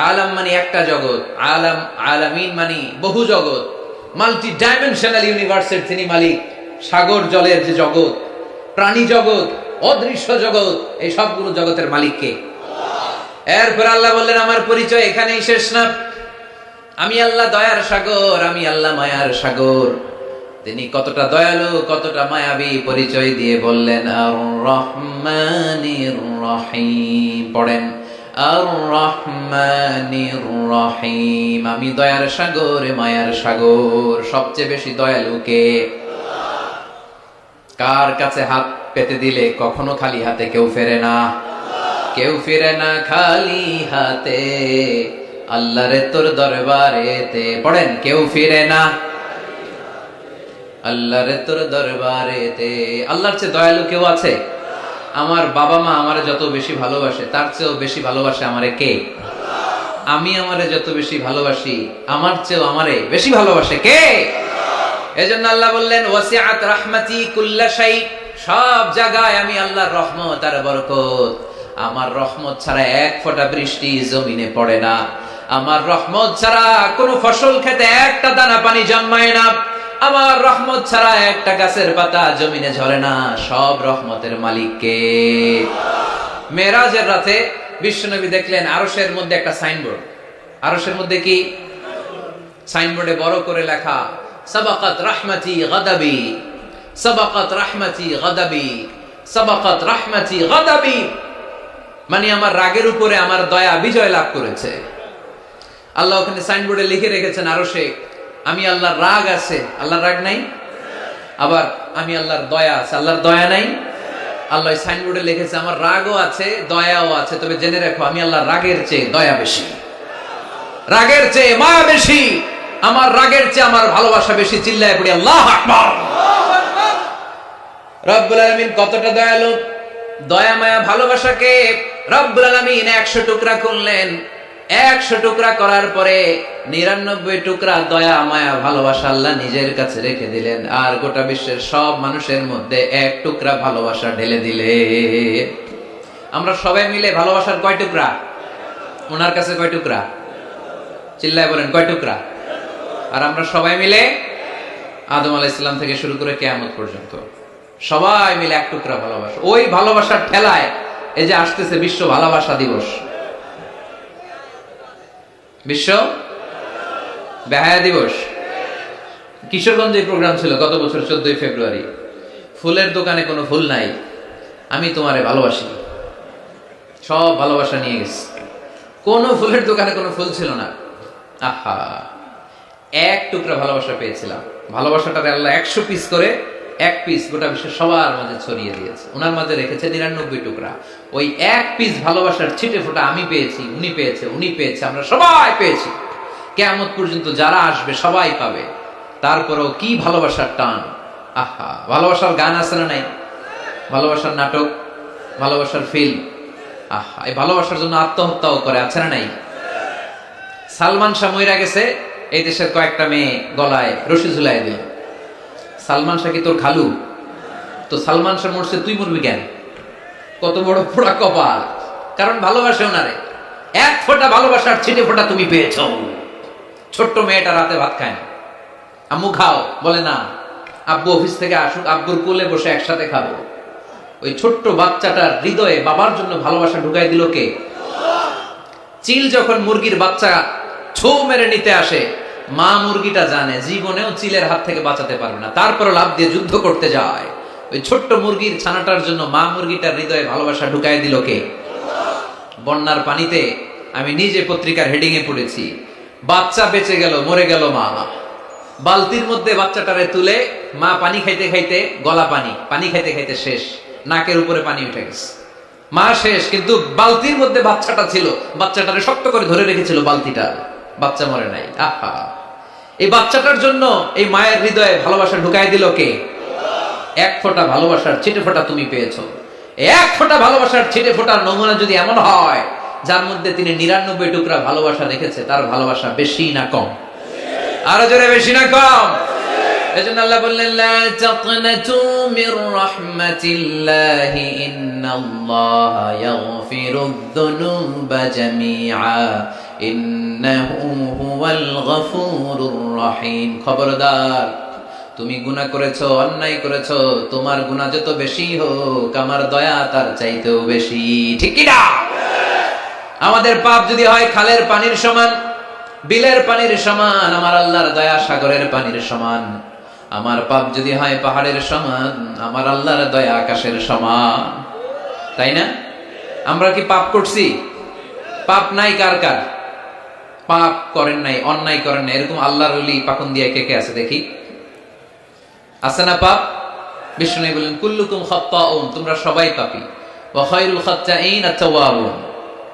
আলাম, মানে একটা জগৎ, আলাম আলামিন মানে বহু জগৎ, মাল্টি ডাইমেনশনাল ইউনিভার্সের তিনি মালিক। সাগর জলের যে জগৎ, প্রাণী জগৎ, অদৃশ্য জগৎ, এই সবগুলো জগতের মালিক কে? এরপর আল্লাহ বললেন, আমার পরিচয় এখানেই শেষ না। আমি আল্লাহ দয়ার সাগর, আমি আল্লাহ মায়ার সাগর। তিনি কতটা দয়ালু, কতটা মায়াবী পরিচয় দিয়ে বললেন, আর রহমানির রহিম। পড়েন আর রহমানির রহিম। আমি দয়ার সাগর, মায়ার সাগর। সবচেয়ে বেশি দয়ালু কে? কার কাছে হাত পেতে দিলে কখনো খালি হাতে কেউ ফেরে না, কেউ ফিরে না খালি হাতে। আল্লাহরে তোর দরবারেতে। পড়েন, কেউ ফিরে না আল্লাহরে তোর দরবারেতে। আল্লাহর চেয়ে দয়ালু কেউ আছে? আমার বাবা মা আমারে যত বেশি ভালোবাসে, তার চেয়েও বেশি ভালোবাসে আমারে কে? আমি আমারে যত বেশি ভালোবাসি, আমার চেয়েও আমারে বেশি ভালোবাসে কে? এজন্য আল্লাহ বললেন ওয়াসিআত রাহমাতি কুল্লা শাই, সব জায়গায় আমি আল্লাহর রহমত আর বরকত। আমার রহমত ছাড়া এক ফোঁটা বৃষ্টি জমিনে পড়ে না, আমার রহমত ছাড়া কোনো ফসল খেতে একটা দানা পানি জন্মায় না, আমার রহমত ছাড়া একটা গাছের পাতা জমিনে ঝরে না। সব রহমতের মালিক কে? মেরাজের রাতে বিশ্বনবী দেখলেন আরশের মধ্যে একটা সাইনবোর্ড। আরশের মধ্যে কি? সাইনবোর্ডে বড় করে লেখা সাবাকাত রাহমাতি গাদাবি, সাবাকাত রাহমাতি গাদাবি, সাবাকাত রাহমাতি গাদাবি। মানে আমার রাগের উপরে আমার দয়া বিজয় লাভ করেছে। আল্লাহ ওখানে সাইনবোর্ডে লিখে রেখেছেন আরশে, আমি আল্লাহর রাগ আছে, আল্লাহর রাগ নাই। আবার আমি আল্লাহর দয়া আছে, আল্লাহর দয়া নাই। আল্লাহ সাইনবোর্ডে লিখেছে আমার রাগও আছে দয়াও আছে, তবে জেনে রাখো আমি আল্লাহর রাগের চেয়ে দয়া বেশি, রাগের চেয়ে মায়া বেশি, আমার রাগের চেয়ে আমার ভালোবাসা বেশি। চিল্লায় পড়ি আল্লাহু আকবার। রব্বুল আলামিন কতটা দয়ালু! দয়া মায়া ভালোবাসাকে রব্বুল আলামিন 100 টুকরা করলেন। 100 টুকরা করার পরে 99 টুকরা দয়া মায়া ভালোবাসা আল্লাহ নিজের কাছে রেখে দিলেন, আর গোটা বিশ্বের সব মানুষের মধ্যে 1 টুকরা ভালোবাসা ঢেলে দিলে। আমরা সবাই মিলে ভালোবাসার কয় টুকরা? ওনার কাছে কয় টুকরা? চিল্লায় বলেন কয় টুকরা? আর আমরা সবাই মিলে আদম আলাইহিস সালাম থেকে শুরু করে কিয়ামত পর্যন্ত সবাই মিলে 1 টুকরা ভালোবাসা। ওই ভালোবাসার ঠেলায় এই যে আসতেছে বিশ্ব ভালোবাসা দিবস, বিশ্ব বেহায়া দিবস। কিশোরগঞ্জে প্রোগ্রাম ছিল গত বছর 14 ফেব্রুয়ারি। ফুলের দোকানে কোনো ফুল নাই, আমি তোমারে ভালোবাসি, সব ভালোবাসা নিয়ে গেছে। কোন ফুলের দোকানে কোনো ফুল ছিল না। আহা, 1 টুকরা ভালোবাসা পেয়েছিলাম। ভালোবাসাটারে আল্লাহ 100 পিস করে 1 পিস গোটা বিশ্বের সবার মাঝে ছড়িয়ে দিয়েছে। ওনার মাঝে রেখেছে 99 টুকরা। ওই 1 পিস ভালোবাসার ছিটে ফোঁটা আমি পেয়েছি, উনি পেয়েছে, উনি পেয়েছে, আমরা সবাই পেয়েছি। কিয়ামত পর্যন্ত যারা আসবে সবাই পাবে। তারপরেও কি ভালোবাসার টান! আহা, ভালোবাসার গান আছে না নাই? ভালোবাসার নাটক, ভালোবাসার ফিল্ম। আহা, এই ভালোবাসার জন্য আত্মহত্যাও করে, আছে না নাই? সালমান শাহ মইরা গেছে, এই দেশের কয়েকটা মেয়ে গলায় রশি ঝুলাই দিল। সালমান শাহ কি তোর খালু? তো সালমান শাহ মরছে, তুই মরবি কেন? কত বড় পোড়া কপাল! কারণ ভালোবাসে ওনারে। 1 ফোঁটা ভালোবাসার ছিটে ফোঁটা তুমি পেয়েছ। ছোট্ট মেয়েটা রাতে ভাত খায় না, আম্মু খাও, বলে না। আব্বু অফিস থেকে আসুক, আব্বুর কোলে বসে একসাথে খাবো। ওই ছোট্ট বাচ্চাটার হৃদয়ে বাবার জন্য ভালোবাসা ঢুকাই দিল কে? চিল যখন মুরগির বাচ্চা ছৌ মেরে নিতে আসে, মা মুরগিটা জানে জীবনেও চিলের হাত থেকে বাঁচাতে পারবে না, তারপর লাভ দিয়ে যুদ্ধ করতে যায়। ওই ছোট্ট মুরগির ছানাটার জন্য মা মুরগিটার হৃদয়ে ভালোবাসা ঢুকাই দিল কে? বন্যার পানিতে আমি নিজে পত্রিকার হেডিং এ পড়েছি, বাচ্চা বেঁচে গেল, মরে গেল মা। বালতির মধ্যে বাচ্চাটারে তুলে মা পানি খাইতে খাইতে, গলা পানি, পানি খাইতে খাইতে শেষ, নাকের উপরে পানি উঠে গেছে, মা শেষ, কিন্তু বালতির মধ্যে বাচ্চাটা ছিল, বাচ্চাটারে শক্ত করে ধরে রেখেছিল বালতিটা, বাচ্চা মরে নাই। আহা, এই বাচ্চাটার জন্য এই মায়ের হৃদয়ে ভালোবাসা ঢুকাই দিল কে? 1 ফোঁটা ভালোবাসার ছিটে ফোঁটা তুমি পেয়েছো। 1 ফোঁটা ভালোবাসার ছিটে ফোঁটার নমুনা যদি এমন হয়, যার মধ্যে তিনি 99 টুকরা ভালোবাসা রেখেছে, তার ভালোবাসা বেশি না কম? আরো জোরে, বেশি না কম? এজন্য আল্লাহ বললেন লা তাকনাতু মির রাহমাতিল্লাহি ইন্নাল্লাহা ইয়াগফিরুদ যুনুবা জামিআ ইন্নাহু হুয়াল গফুরুর রহিম। খবরদার, তুমি গুনাহ করেছো, অন্যায় করেছো, তোমার গুনাহ যত বেশি হোক, আমার দয়া তার চাইতেও বেশি। ঠিক কি না? আমাদের পাপ যদি হয় খালের পানির সমান, বিলের পানির সমান, আমার আল্লাহর দয়া সাগরের পানির সমান। আমার পাপ যদি হয় পাহাড়ের সমান, আমার আল্লাহর দয়া আকাশের সমান। তাই না? আমরা কি পাপ করছি? পাপ নাই কার কার? পাপ করেন নাই, অন্যায় করেন নাই, এরকম আল্লাহর ওলি পাকুন দিয়ে কে কে আছে দেখি? আছে না পাপ? বিষ্ণু বলেন কুল্লুকুম খাত্তাউন, তোমরা সবাই পাপী, ওয়া খায়রুল খাত্তাইন আত-তাওয়াবুন।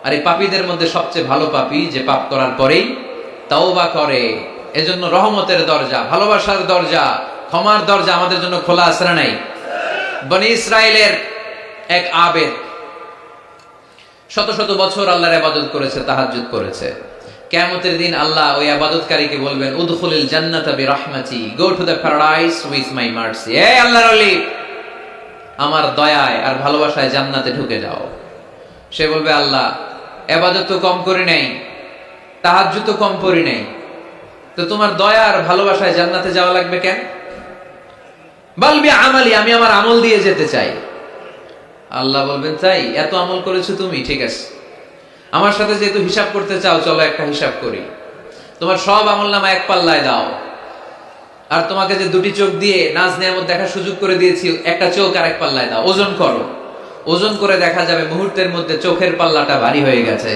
আর এই পাপীদের মধ্যে সবচেয়ে ভালো পাপী যে পাপ করার পরেই তাওবা করে। এজন্য রহমতের দরজা, ভালোবাসার দরজা, ক্ষমার দরজা আমাদের জন্য খোলা আছে না নাই? বনি ইসরাইলের এক আবেদ শত শত বছর আল্লাহর ইবাদত করেছে, তাহাজ্জুদ করেছে। কিয়ামতের দিন আল্লাহ ওই ইবাদতকারীকে বলবেন উদখুলিল জান্নাতা বিরহমাতি, go to the paradise with my mercy. হে আল্লাহর ওলি, আমার দয়ায় আর ভালোবাসায় জান্নাতে ঢুকে যাও। সে বলবে আল্লাহ ইবাদত তো কম করি নাই, তাহাজ্জুদ তো কম পড়ি নাই, তো তোমার দয়া আর ভালোবাসায় জান্নাতে যাওয়া লাগবে কেন? বলবি আমালি, আমি আমার আমল দিয়ে যেতে চাই। আল্লাহ বলবেন তাই, এত আমল করেছো তুমি, ঠিক আছে, আমার সাথে যেহেতু হিসাব করতে চাও, চলো একটা হিসাব করি। তোমার সব আমল নামা এক পাল্লায় দাও, আর তোমাকে যে দুটি চোখ দিয়ে নাজ নেয়ামত দেখার সুযোগ করে দিয়েছি, একটা চোখ আর এক পাল্লায় দাও, ওজন করো। ওজন করে দেখা যাবে মুহূর্তের মধ্যে চোখের পাল্লাটা ভারী হয়ে গেছে।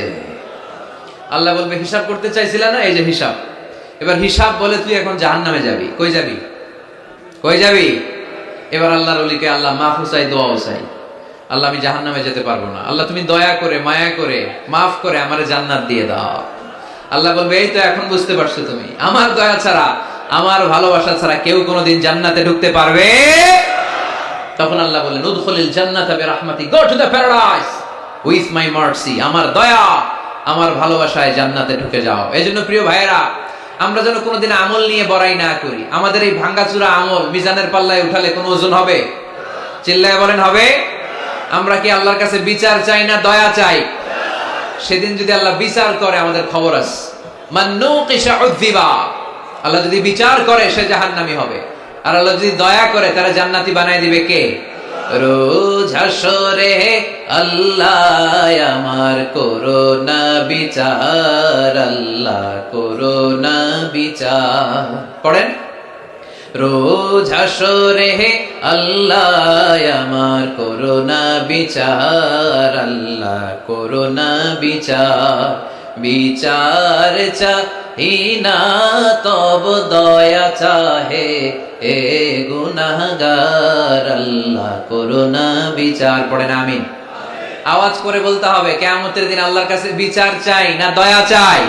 আল্লাহ বলবে হিসাব করতে চাইছিলা না, এই যে হিসাব। এবার হিসাব বলে তুই এখন জাহান্নামে যাবি। কই যাবি? কই যাবি? এবার আল্লাহর ওলিকে আল্লাহ মাফ চাই, দোয়াও চাই। আল্লাহ আমি জাহান্নামে যেতে পারবো না, আল্লাহ তুমি দয়া করে মায়া করে মাফ করে আমারে জান্নাত দিয়ে দাও। আল্লাহ বলবে এই তো এখন বুঝতে পারছো তুমি, আমার দয়া ছাড়া, আমার ভালোবাসা ছাড়া কেউ কোনোদিন জান্নাতে ঢুকতে পারবে। তখন আল্লাহ বললেন উদখুলিল জান্নাতা বিরহমাতি, go to the paradise with my mercy, আমার দয়া আমার ভালোবাসায় জান্নাতে ঢুকে যাও। এজন্য প্রিয় ভাইয়েরা, আমরা যেন কোনোদিন আমল নিয়ে বড়াই না করি। আমাদের এই ভাঙ্গাচুরা আমল মিজানের পাল্লায় উঠালে কোনো ওজন হবে? চিল্লায় বলেন হবে? আমরা কি আল্লাহর কাছে বিচার চাই না দয়া চাই? সেদিন যদি আল্লাহ বিচার করে আমাদের খবর আছে, মান নুকিশা উযিবা। আল্লাহ যদি বিচার করে সে জাহান্নামী হবে, আর আল্লাহ যদি দয়া করে তারা জান্নাতি বানায় দিবে কে? রোজ হাসরে আল্লাহ আমার করোনা বিচার, আল্লাহ করোনা বিচার। পড়েন, রোজ হাসরে আল্লাহ আমার করোনা বিচার, আল্লাহ করোনা বিচার। বিচার চাহিনা তব দয়া চাহে, এ গুনাহগার আল্লাহ করোনা বিচার। পড়েন আমিন। আওয়াজ করে বলতে হবে, কিয়ামতের দিন আল্লাহর কাছে বিচার চাই না দয়া চাই?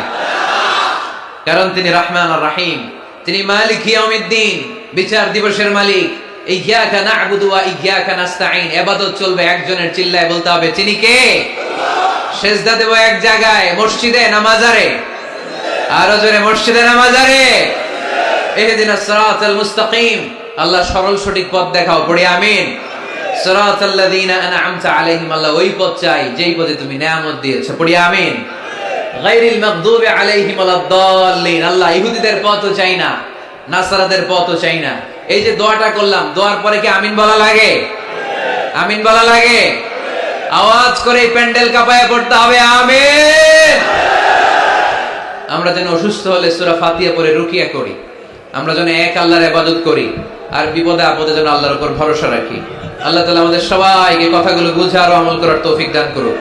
কারণ তিনি রহমান আর রহিম, তিনি মালিক ইয়াউমিদ্দিন, বিচার দিবসের মালিক। ইয়্যাকা না'বুদু ওয়া ইয়্যাকা নাস্তাঈন, ইবাদত চলবে একজনের, চিল্লায় বলতে হবে তিনি কে? সেজদা দেব এক জায়গায়, মসজিদে না মাজারে? আরো জোরে, মসজিদে না মাজারে? ইহদিনাস সিরাতাল মুস্তাকিম, আল্লাহ সরল সঠিক পথ দেখাও। পড়ি আমিন। সিরাতাল্লাযীনা আন'আমতা আলাইহিম, আল্লাহ ওই পথ চাই যেই পথে তুমি নিয়ামত দিয়েছো। পড়ি আমিন। গায়রিল মাগদুবি আলাইহিম ওয়ালাদ-দাল্লিন, আল্লাহ ইহুদিদের পথও চাই না, নাসারাদের পথও চাই না। এই যে দোয়াটা করলাম, দোয়ার পরে কি আমিন বলা লাগে? আমিন বলা লাগে? আওয়াজ করে প্যান্ডেল কাঁপায় পড়তে হবে আমিন। আমরা যেন অসুস্থ হলে সূরা ফাতিহা পড়ে রুকিয়া করি, আমরা যেন এক আল্লাহর ইবাদত করি, আর বিপদে আপদে যেন আল্লাহর উপর ভরসা রাখি। আল্লাহ তাআলা আমাদের সবাইকে কথাগুলো বুঝে আর আমল করার তৌফিক দান করুন।